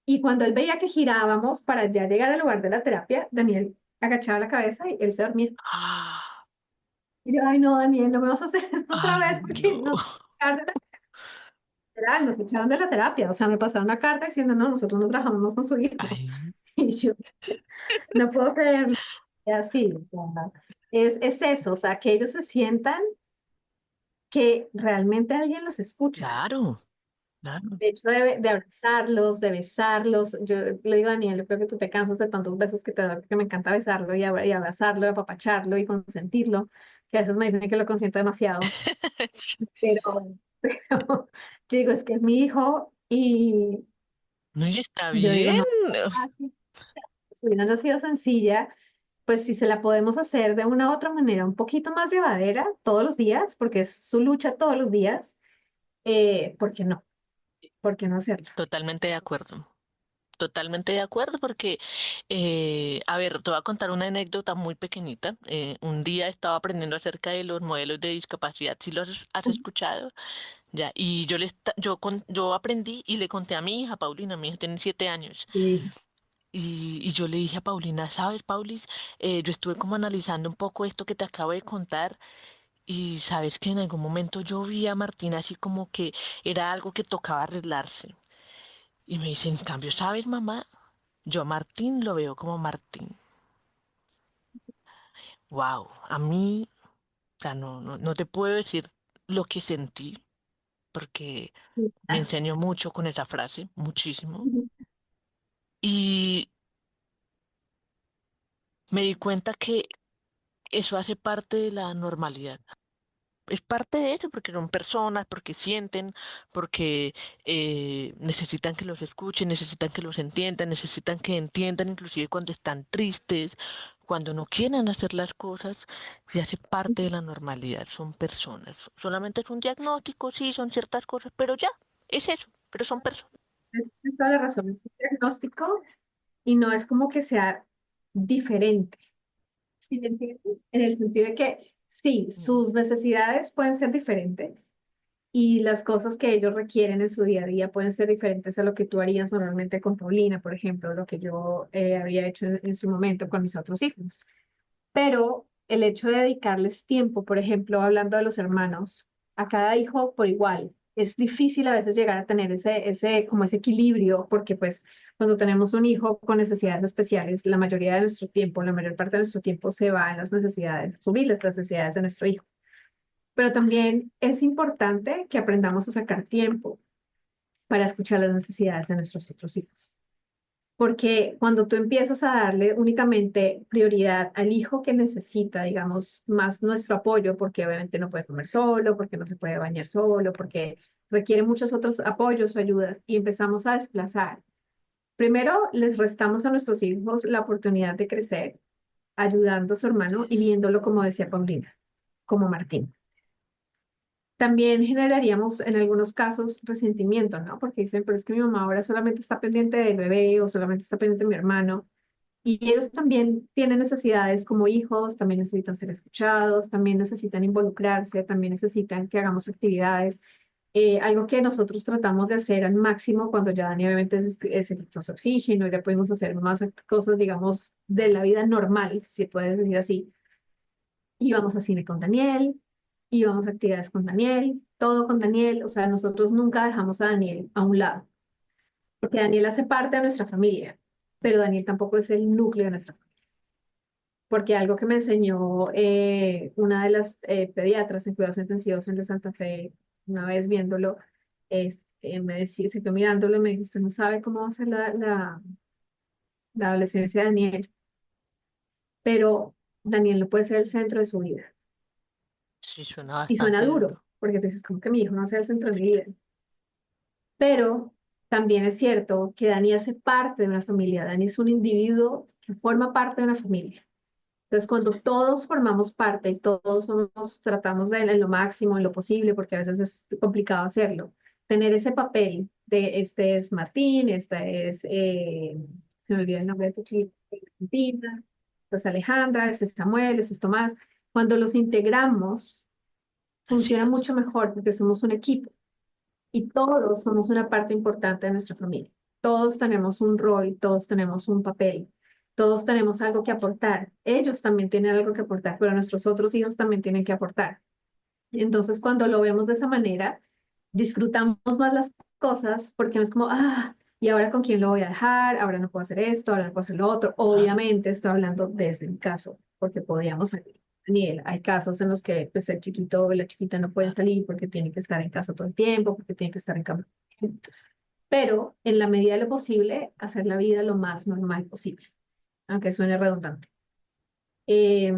Y cuando él veía que girábamos para ya llegar al lugar de la terapia, Daniel agachaba la cabeza y él se dormía. Ah, Y yo, ay no, Daniel, no me vas a hacer esto otra ay, vez porque no. nos echaron de la, literal, nos echaron de la terapia. O sea, me pasaron una carta diciendo, no, nosotros no trabajamos más con su hijo. Ay, Y yo, no puedo creerlo. Y así, o sea, es eso, o sea, que ellos se sientan que realmente alguien los escucha. claro, claro. De hecho, de abrazarlos, de besarlos. Yo le digo a Daniel, yo creo que tú te cansas de tantos besos que te doy, que me encanta besarlo y abrazarlo, y apapacharlo y consentirlo, que a veces me dicen que lo consiento demasiado, pero yo digo, es que es mi hijo y No, y está yo digo, bien. no, su vida no ha sido sencilla, pues si se la podemos hacer de una u otra manera un poquito más llevadera todos los días, porque es su lucha todos los días, ¿por qué no? ¿Por qué no hacerlo? Totalmente de acuerdo. Totalmente de acuerdo porque, a ver, te voy a contar una anécdota muy pequeñita. Un día estaba aprendiendo acerca de los modelos de discapacidad. ¿Si los has escuchado? Ya, y yo aprendí y le conté a mi hija, Paulina, mi hija tiene 7 años. Sí. Y yo le dije a Paulina, ¿sabes, Paulis? Yo estuve como analizando un poco esto que te acabo de contar y sabes que en algún momento yo vi a Martina así como que era algo que tocaba arreglarse. Y me dice, en cambio, ¿sabes, mamá? Yo a Martín lo veo como Martín. Wow, a mí, o sea, no te puedo decir lo que sentí porque Sí, me claro. enseñó mucho con esa frase, muchísimo. Ujú. Y me di cuenta que eso hace parte de la normalidad. Es parte de eso porque son personas, porque sienten, porque necesitan que los escuchen, necesitan que los entiendan, necesitan que entiendan inclusive cuando están tristes, cuando no quieren hacer las cosas, y hace parte de la normalidad. Son personas. Solamente es un diagnóstico, sí, son ciertas cosas, pero ya, es eso, pero son personas. Tienes toda la razón, es un diagnóstico y no es como que sea diferente, ¿sí me entiendes? En el sentido de que sí, Mm. sus necesidades pueden ser diferentes y las cosas que ellos requieren en su día a día pueden ser diferentes a lo que tú harías normalmente con Paulina, por ejemplo, lo que yo habría hecho en su momento con mis otros hijos. Pero el hecho de dedicarles tiempo, por ejemplo, hablando de los hermanos, a cada hijo por igual, es difícil a veces llegar a tener como ese equilibrio, porque pues cuando tenemos un hijo con necesidades especiales, la mayoría de nuestro tiempo, la mayor parte de nuestro tiempo se va en las necesidades, cubrir las necesidades de nuestro hijo. Pero también es importante que aprendamos a sacar tiempo para escuchar las necesidades de nuestros otros hijos. Porque cuando tú empiezas a darle únicamente prioridad al hijo que necesita, digamos, más nuestro apoyo, porque obviamente no puede comer solo, porque no se puede bañar solo, porque requiere muchos otros apoyos o ayudas, y empezamos a desplazar. Primero, les restamos a nuestros hijos la oportunidad de crecer, ayudando a su hermano y Es- viéndolo como decía Paulina, como Martín. También generaríamos en algunos casos resentimiento, ¿no? Porque dicen, pero es que mi mamá ahora solamente está pendiente del bebé o solamente está pendiente de mi hermano. Y ellos también tienen necesidades como hijos, también necesitan ser escuchados, también necesitan involucrarse, también necesitan que hagamos actividades. Algo que nosotros tratamos de hacer al máximo cuando ya Dani obviamente se quitó su oxígeno y ya pudimos hacer más cosas, digamos, de la Claro. vida normal, si puedes decir así. Íbamos a cine con Daniel, íbamos a actividades con Daniel, todo con Daniel, o sea, nosotros nunca dejamos a Daniel a un lado, porque Daniel hace parte de nuestra familia, pero Daniel tampoco es el núcleo de nuestra familia. Porque algo que me enseñó una de las pediatras en cuidados intensivos en de Santa Fe, una vez viéndolo, me decía, se quedó mirándolo y me dijo, usted no sabe cómo va a ser la adolescencia de Daniel, pero Daniel no puede ser el centro de su vida. Sí, suena Y suena bastante duro, duro. porque te dices, como que mi hijo no va a ser el centro de mi vida. Pero también es cierto que Dani hace parte de una familia, Dani es un individuo que forma parte de una familia. Entonces, cuando todos formamos parte y todos tratamos de él en lo máximo, en lo posible, porque a veces es complicado hacerlo, tener ese papel de este es Martín, esta es, se me olvidó el nombre de tu chica, Argentina, esta es Alejandra, este es Samuel, este es Tomás. Cuando los integramos, Así funciona es. mucho mejor porque somos un equipo y todos somos una parte importante de nuestra familia. Todos tenemos un rol, todos tenemos un papel, todos tenemos algo que aportar. Ellos también tienen algo que aportar, pero nuestros otros hijos también tienen que aportar. Entonces, cuando lo vemos de esa manera, disfrutamos más las cosas porque no es como, ¿y ahora con quién lo voy a dejar? Ahora no puedo hacer esto, ahora no puedo hacer lo otro. Claro, Obviamente estoy hablando desde mi caso, porque podíamos salir. Daniel, hay casos en los que pues, el chiquito o la chiquita no pueden claro. salir porque tienen que estar en casa todo el tiempo, porque tienen que estar en cama. Pero en la medida de lo posible, hacer la vida lo más normal posible, aunque suene redundante. Eh,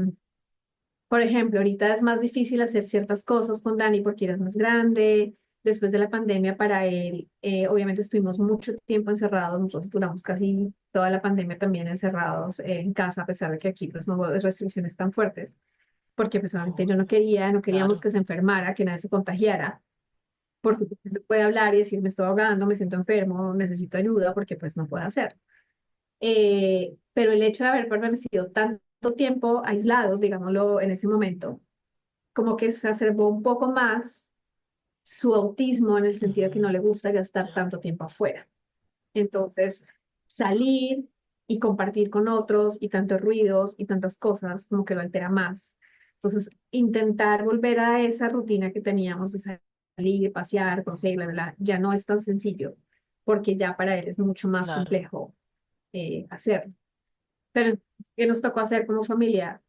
por ejemplo, ahorita es más difícil hacer ciertas cosas con Dani porque él es más grande. Después de la pandemia para él, obviamente estuvimos mucho tiempo encerrados. Nosotros duramos casi toda la pandemia también encerrados en casa, a pesar de que aquí pues no hubo restricciones tan fuertes, porque pues obviamente yo Oh, no queríamos claro, que se enfermara, que nadie se contagiara, porque pues, no puede hablar y decir me estoy ahogando, me siento enfermo, necesito ayuda, porque pues no puede hacer. Pero el hecho de haber permanecido tanto tiempo aislados, digámoslo, en ese momento, como que se exacerbó un poco más su autismo en el sentido de que no ujú, le gusta gastar ya, tanto tiempo afuera. Entonces, salir y compartir con otros y tantos ruidos y tantas cosas como que lo altera más. Entonces, intentar volver a esa rutina que teníamos de salir, pasear, conocer, bla, bla, bla, ya no es tan sencillo porque ya para él es mucho más claro, complejo hacerlo. Pero, ¿qué nos tocó hacer como familia?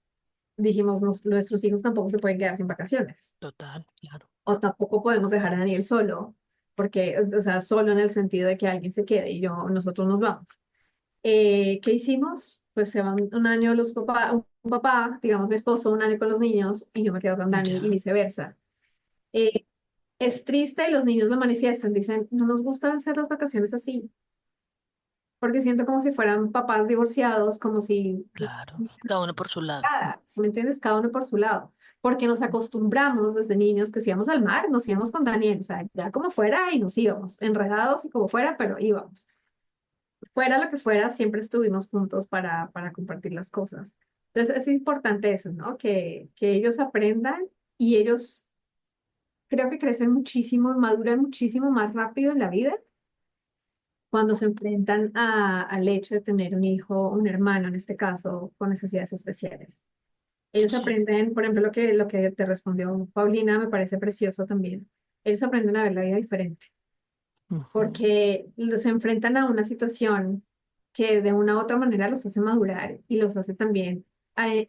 Dijimos, nuestros hijos tampoco se pueden quedar sin vacaciones total, claro, o tampoco podemos dejar a Daniel solo, porque, o sea, solo en el sentido de que alguien se quede y nosotros nos vamos. ¿Qué hicimos? Pues se van un año los papás, un papá, digamos mi esposo, un año con los niños y yo me quedo con Dani y ya, viceversa. Eh, es triste y los niños lo manifiestan, dicen, no nos gusta hacer las vacaciones así, porque siento como si fueran papás divorciados, como si claro. Cada uno por su lado. cada, ¿sí me entiendes? Cada uno por su lado, porque nos acostumbramos desde niños que si íbamos al mar, nos íbamos con Daniel, o sea, ya como fuera y nos íbamos, enredados y como fuera, pero íbamos. Fuera lo que fuera, siempre estuvimos juntos para compartir las cosas. Entonces es importante eso, ¿no? Que ellos aprendan y ellos creo que crecen muchísimo, maduran muchísimo más rápido en la vida cuando se enfrentan al hecho de tener un hijo, un hermano en este caso, con necesidades especiales. Ellos Sí, aprenden, por ejemplo, lo que te respondió Paulina me parece precioso también. Ellos aprenden a ver la vida diferente, ujú, porque se enfrentan a una situación que de una u otra manera los hace madurar y los hace también,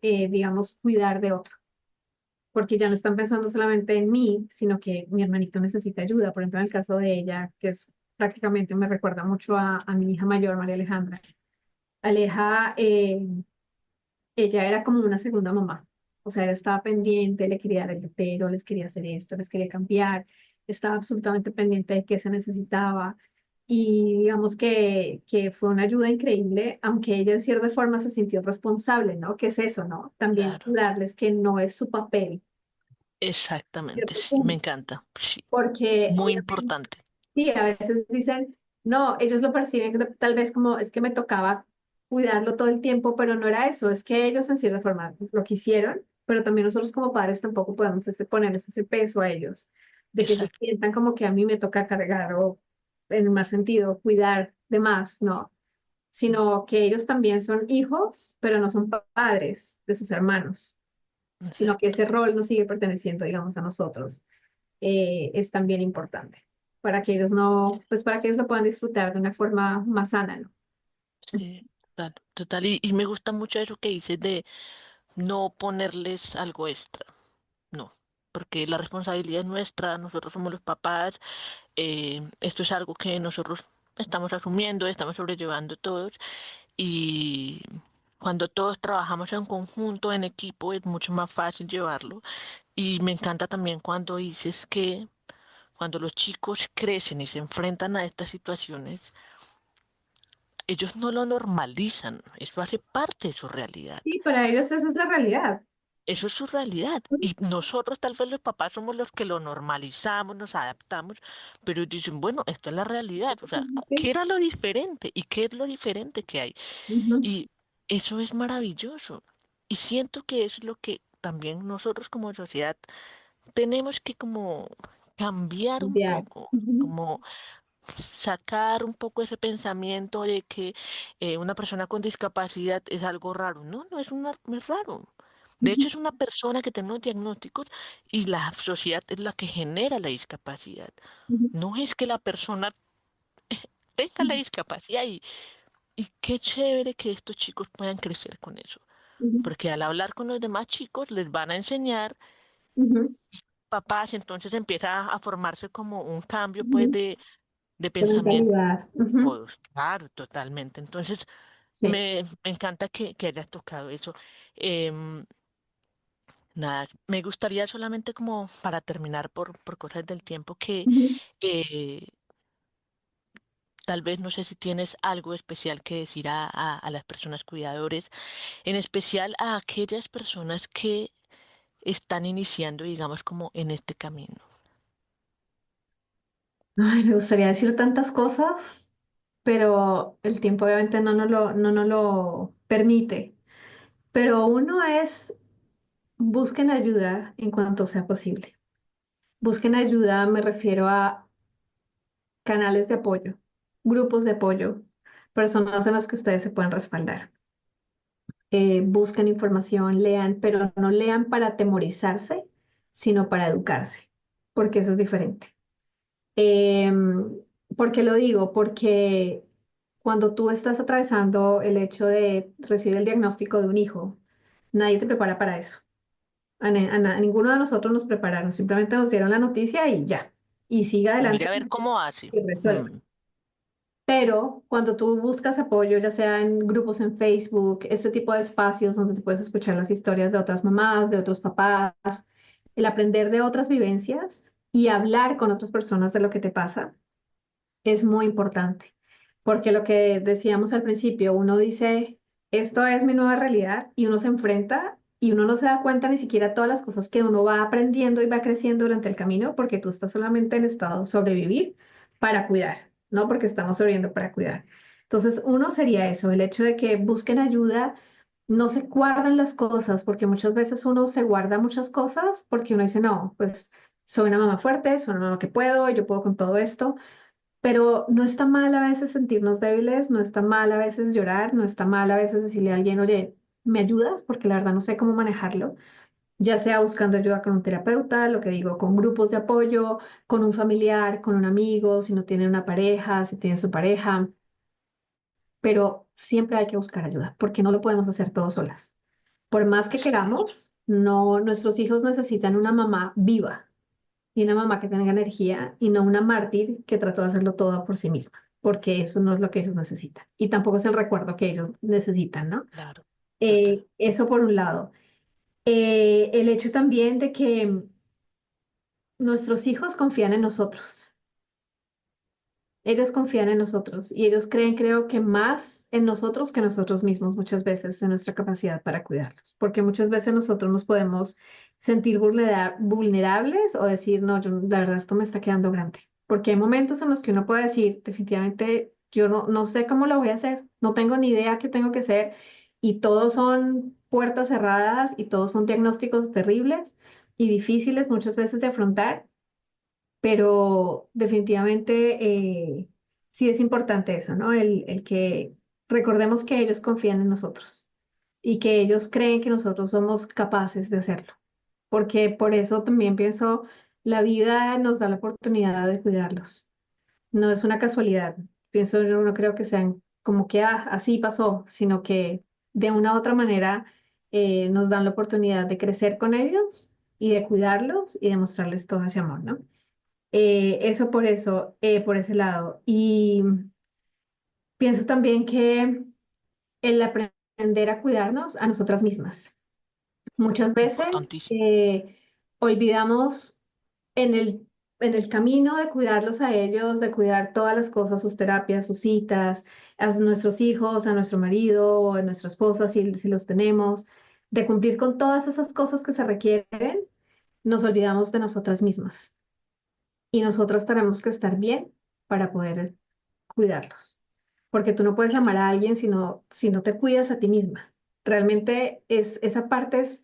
digamos, cuidar de otro, porque ya no están pensando solamente en mí, sino que mi hermanito necesita ayuda. Por ejemplo, en el caso de ella, que es prácticamente me recuerda mucho a mi hija mayor, María Alejandra. Aleja, ella era como una segunda mamá. O sea, ella estaba pendiente, le quería dar el tetero, les quería hacer esto, les quería cambiar, estaba absolutamente pendiente de qué se necesitaba. Y digamos que fue una ayuda increíble, aunque ella en cierta forma se sintió responsable, ¿no? ¿Qué es eso, no? También claro, darles que no es su papel, exactamente, cierto sí, me punto, encanta, sí, porque muy obviamente importante, sí, a veces dicen, no, ellos lo perciben tal vez como es que me tocaba cuidarlo todo el tiempo, pero no era eso, es que ellos en cierta forma lo quisieron, pero también nosotros como padres tampoco podemos ponerles ese peso a ellos, de que ellos exacto, sientan como que a mí me toca cargar o en más sentido cuidar de más, ¿no? Sino que ellos también son hijos, pero no son padres de sus hermanos, sino que exacto, ese rol nos sigue perteneciendo, digamos, a nosotros. es también importante para que ellos no, pues para que ellos lo puedan disfrutar de una forma más sana, ¿no? Sí, total, total. Y me gusta mucho eso que dices de no ponerles algo extra. No, porque la responsabilidad es nuestra, nosotros somos los papás, esto es algo que nosotros estamos asumiendo, estamos sobrellevando todos y cuando todos trabajamos en conjunto, en equipo, es mucho más fácil llevarlo. Y me encanta también cuando dices que cuando los chicos crecen y se enfrentan a estas situaciones, ellos no lo normalizan, eso hace parte de su realidad. Y para ellos eso es la realidad. Eso es su realidad. Y nosotros, tal vez los papás, somos los que lo normalizamos, nos adaptamos, pero ellos dicen, bueno, esto es la realidad. O sea, ¿qué Sí. era lo diferente? ¿Y qué es lo diferente que hay? Ujú. Y eso es maravilloso. Y siento que es lo que también nosotros como sociedad tenemos que como cambiar un Ya. poco, Ujú. como sacar un poco ese pensamiento de que una persona con discapacidad es algo raro. No, no es raro. De Ujú. hecho, es una persona que tiene unos diagnósticos y la sociedad es la que genera la discapacidad. Ujú. No es que la persona tenga la discapacidad y qué chévere que estos chicos puedan crecer con eso. Ujú. Porque al hablar con los demás chicos les van a enseñar Ujú. papás, entonces empieza a formarse como un cambio pues Ujú. de De pensamiento. mentalidad. Ujú. Todos, claro, totalmente. Entonces, Sí. me encanta que hayas tocado eso. Em, nada, me gustaría solamente como para terminar por cosas del tiempo que Ujú. eh, tal vez no sé si tienes algo especial que decir a las personas cuidadores, en especial a aquellas personas que están iniciando, digamos, como en este camino. Ay, me gustaría decir tantas cosas, pero el tiempo obviamente no nos lo permite. Pero uno es, busquen ayuda en cuanto sea posible. Busquen ayuda, me refiero a canales de apoyo, grupos de apoyo, personas en las que ustedes se pueden respaldar. Busquen información, lean, pero no lean para atemorizarse, sino para educarse, porque eso es diferente. ¿Por qué lo digo? Porque cuando tú estás atravesando el hecho de recibir el diagnóstico de un hijo, nadie te prepara para eso. A ninguno de nosotros nos prepararon, simplemente nos dieron la noticia y ya. Y siga Y adelante mira a ver cómo hace. y resuelva. Mm, Pero cuando tú buscas apoyo, ya sea en grupos en Facebook, este tipo de espacios donde tú puedes escuchar las historias de otras mamás, de otros papás, el aprender de otras vivencias y hablar con otras personas de lo que te pasa, es muy importante. Porque lo que decíamos al principio, uno dice, esto es mi nueva realidad y uno se enfrenta y uno no se da cuenta ni siquiera todas las cosas que uno va aprendiendo y va creciendo durante el camino porque tú estás solamente en estado de sobrevivir para cuidar, ¿no? Porque estamos sobreviviendo para cuidar. Entonces, uno sería eso, el hecho de que busquen ayuda, no se guarden las cosas, porque muchas veces uno se guarda muchas cosas porque uno dice, no, pues soy una mamá fuerte, soy una mamá que puedo, yo puedo con todo esto. Pero no está mal a veces sentirnos débiles, no está mal a veces llorar, no está mal a veces decirle a alguien, oye, ¿me ayudas? Porque la verdad no sé cómo manejarlo, ya sea buscando ayuda con un terapeuta, lo que digo, con grupos de apoyo, con un familiar, con un amigo, si no tiene una pareja, si tiene su pareja, pero siempre hay que buscar ayuda, porque no lo podemos hacer todos solas. Por más que así es. queramos, no, nuestros hijos necesitan una mamá viva y una mamá que tenga energía y no una mártir que trató de hacerlo todo por sí misma, porque eso no es lo que ellos necesitan y tampoco es el recuerdo que ellos necesitan, ¿no? Claro, total. Eso por un lado. El hecho también de que nuestros hijos confían en nosotros. Ellos confían en nosotros y ellos creen, creo que más en nosotros que nosotros mismos muchas veces en nuestra capacidad para cuidarlos, porque muchas veces nosotros nos podemos sentir vulnerables o decir, no, yo, la verdad esto me está quedando grande, porque hay momentos en los que uno puede decir, definitivamente, yo no sé cómo lo voy a hacer, no tengo ni idea qué tengo que hacer y todos son puertas cerradas y todos son diagnósticos terribles y difíciles muchas veces de afrontar, pero definitivamente sí es importante eso, ¿no? El que recordemos que ellos confían en nosotros y que ellos creen que nosotros somos capaces de hacerlo, porque por eso también pienso la vida nos da la oportunidad de cuidarlos. No es una casualidad. Pienso, yo no creo que sean como que así pasó, sino que de una u otra manera nos dan la oportunidad de crecer con ellos y de cuidarlos y de mostrarles todo ese amor, ¿no? Eso, por ese lado. Y pienso también que el aprender a cuidarnos a nosotras mismas. Muchas veces Importantísimo. olvidamos en el camino de cuidarlos a ellos, de cuidar todas las cosas, sus terapias, sus citas, a nuestros hijos, a nuestro marido, a nuestra esposa, si los tenemos, de cumplir con todas esas cosas que se requieren, nos olvidamos de nosotras mismas. Y nosotras tenemos que estar bien para poder cuidarlos. Porque tú no puedes amar a alguien si no te cuidas a ti misma. Realmente esa parte es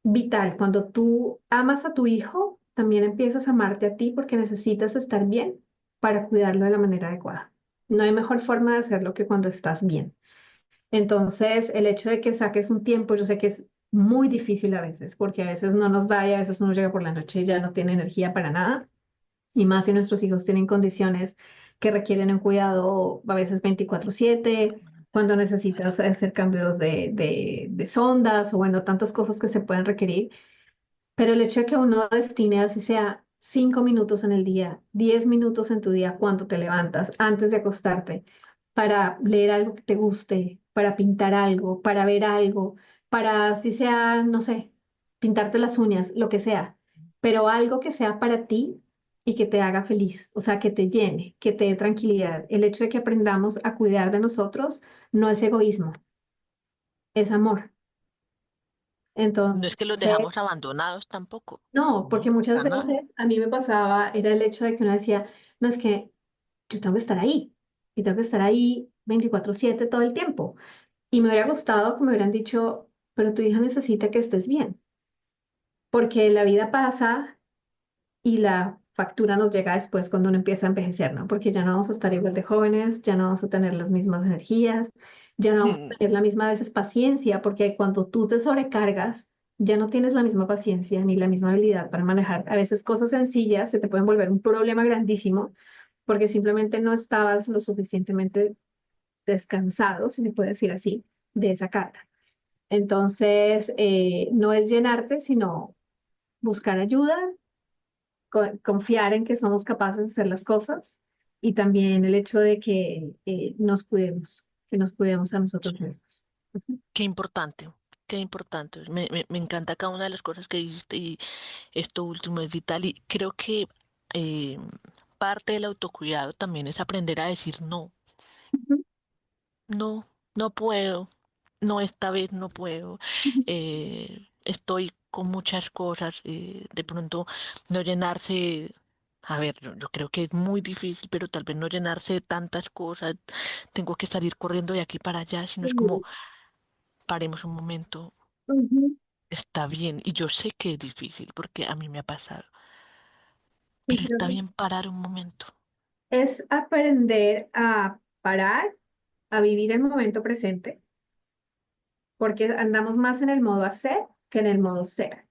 vital. Cuando tú amas a tu hijo, también empiezas a amarte a ti porque necesitas estar bien para cuidarlo de la manera adecuada. No hay mejor forma de hacerlo que cuando estás bien. Entonces, el hecho de que saques un tiempo, yo sé que es muy difícil a veces, porque a veces no nos da y a veces uno llega por la noche y ya no tiene energía para nada, y más si nuestros hijos tienen condiciones que requieren un cuidado a veces 24/7, cuando necesitas hacer cambios de sondas o bueno, tantas cosas que se pueden requerir. Pero el hecho de que uno destine así sea 5 minutos en el día, 10 minutos en tu día cuando te levantas, antes de acostarte, para leer algo que te guste, para pintar algo, para ver algo, para así sea, no sé, pintarte las uñas, lo que sea, pero algo que sea para ti y que te haga feliz, o sea, que te llene, que te dé tranquilidad. El hecho de que aprendamos a cuidar de nosotros no es egoísmo, es amor. No es que los Entonces, dejamos abandonados tampoco. no, porque No, muchas para nada. veces a mí me pasaba, era el hecho de que uno decía, no es que yo tengo que estar ahí y tengo que estar ahí 24/7 todo el tiempo. Y me hubiera gustado que me hubieran dicho, pero tu hija necesita que estés bien, porque la vida pasa y la factura nos llega después cuando uno empieza a envejecer, ¿no? Porque ya no vamos a estar igual de jóvenes, ya no vamos a tener las mismas energías, ya no vamos a Mm. tener la misma a veces paciencia, porque cuando tú te sobrecargas, ya no tienes la misma paciencia ni la misma habilidad para manejar. A veces cosas sencillas se te pueden volver un problema grandísimo porque simplemente no estabas lo suficientemente descansado, si se puede decir así, de esa carga. Entonces, no es llenarte, sino buscar ayuda, confiar en que somos capaces de hacer las cosas y también el hecho de que nos cuidemos a nosotros mismos. Ujú, Qué importante, qué importante. Me encanta cada una de las cosas que dijiste y esto último es vital y creo que eh, parte del autocuidado también es aprender a decir no. ujú, No, no puedo. No, esta vez no puedo. ujú. Estoy con muchas cosas. De pronto no llenarse. A ver, yo creo que es muy difícil, pero tal vez no llenarse de tantas cosas. Tengo que salir corriendo de aquí para allá, sino es como paremos un momento. Ujú. Está bien. Y yo sé que es difícil porque a mí me ha pasado. Y Pero creo está que bien parar un momento. es aprender a parar, a vivir el momento presente, porque andamos más en el modo hacer que en el modo ser,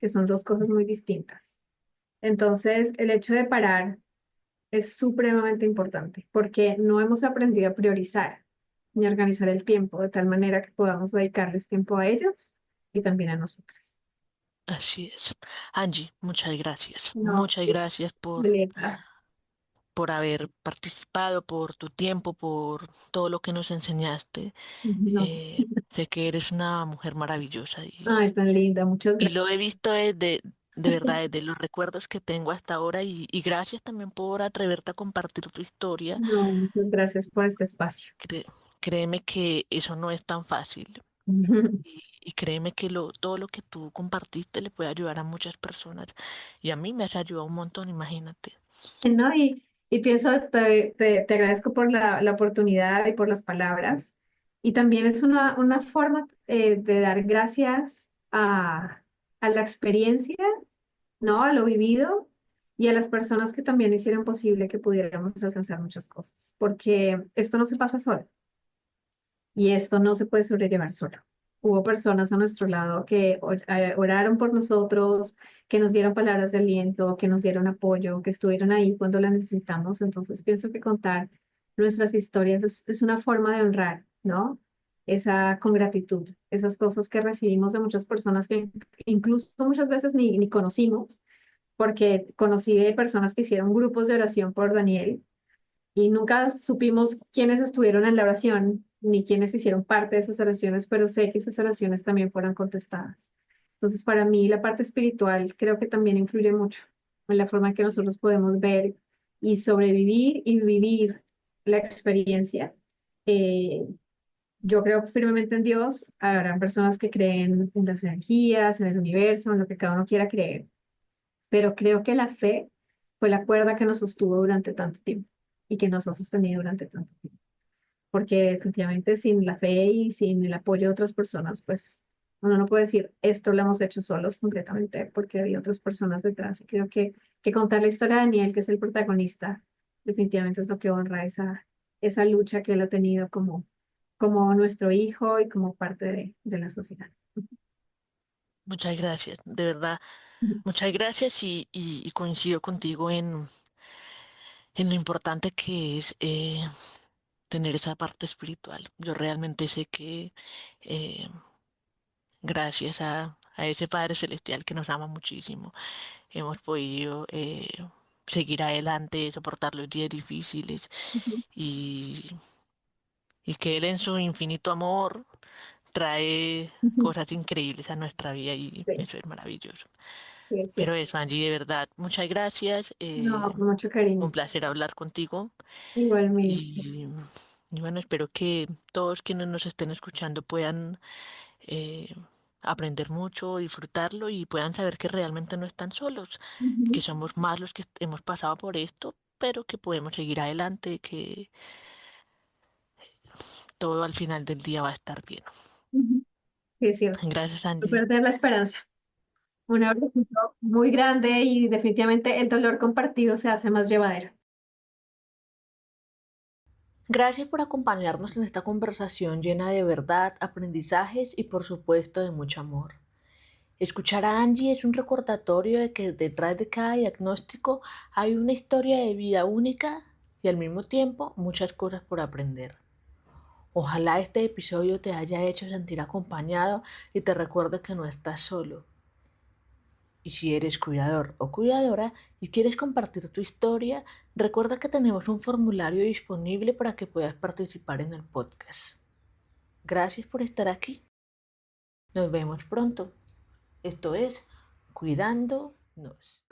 que son dos cosas muy distintas. Entonces, el hecho de parar es supremamente importante porque no hemos aprendido a priorizar ni a organizar el tiempo de tal manera que podamos dedicarles tiempo a ellos y también a nosotras. Así es. Angie, muchas gracias. No, Muchas gracias Violeta, por haber participado, por tu tiempo, por todo lo que nos enseñaste. no. Sé que eres una mujer maravillosa Ay, tan linda, muchas y gracias. lo he visto de verdad, desde los recuerdos que tengo hasta ahora y gracias también por atreverte a compartir tu historia. No, muchas gracias por este espacio. Cre- Créeme que eso no es tan fácil y créeme que todo lo que tú compartiste le puede ayudar a muchas personas y a mí me has ayudado un montón, imagínate. No, y pienso, te agradezco por la oportunidad y por las palabras. Y también es una forma de dar gracias a la experiencia, ¿no? A lo vivido y a las personas que también hicieron posible que pudiéramos alcanzar muchas cosas. Porque esto no se pasa solo y esto no se puede sobrellevar solo. hubo personas a nuestro lado que oraron por nosotros, que nos dieron palabras de aliento, que nos dieron apoyo, que estuvieron ahí cuando las necesitamos. Entonces pienso que contar nuestras historias es una forma de honrar, ¿no? Esa con gratitud, esas cosas que recibimos de muchas personas que incluso muchas veces ni conocimos, porque conocí de personas que hicieron grupos de oración por Daniel y nunca supimos quiénes estuvieron en la oración ni quiénes hicieron parte de esas oraciones, pero sé que esas oraciones también fueron contestadas. Entonces, para mí, la parte espiritual creo que también influye mucho en la forma en que nosotros podemos ver y sobrevivir y vivir la experiencia. Eh, yo creo firmemente en Dios. Habrán personas que creen en las energías, en el universo, en lo que cada uno quiera creer, pero creo que la fe fue la cuerda que nos sostuvo durante tanto tiempo y que nos ha sostenido durante tanto tiempo. Porque definitivamente sin la fe y sin el apoyo de otras personas, pues uno no puede decir esto lo hemos hecho solos completamente porque había otras personas detrás. Y creo que contar la historia de Daniel, que es el protagonista, definitivamente es lo que honra esa lucha que él ha tenido como nuestro hijo y como parte de la sociedad. Muchas gracias, de verdad, muchas gracias y coincido contigo en lo importante que es tener esa parte espiritual. Yo realmente sé que eh, gracias a ese Padre Celestial que nos ama muchísimo, hemos podido seguir adelante, soportar los días difíciles Ujú, y, y que Él en su infinito amor trae ujú. cosas increíbles a nuestra vida y Sí, eso es maravilloso. sí, es Pero cierto. eso, Angie, de verdad, muchas gracias. No, con mucho cariño. Un placer hablar contigo Igualmente. y, y bueno, espero que todos quienes nos estén escuchando puedan eh, aprender mucho, disfrutarlo y puedan saber que realmente no están solos, que Ujú, somos más los que hemos pasado por esto, pero que podemos seguir adelante, que todo al final del día va a estar bien. ujú. Sí, es cierto. Gracias, No Angie. perder la esperanza. Un abrazo muy grande y definitivamente el dolor compartido se hace más llevadero. Gracias por acompañarnos en esta conversación llena de verdad, aprendizajes y por supuesto de mucho amor. Escuchar a Angie es un recordatorio de que detrás de cada diagnóstico hay una historia de vida única y al mismo tiempo muchas cosas por aprender. Ojalá este episodio te haya hecho sentir acompañado y te recuerde que no estás solo. Y si eres cuidador o cuidadora y quieres compartir tu historia, recuerda que tenemos un formulario disponible para que puedas participar en el podcast. Gracias por estar aquí. Nos vemos pronto. Esto es Cuidándonos.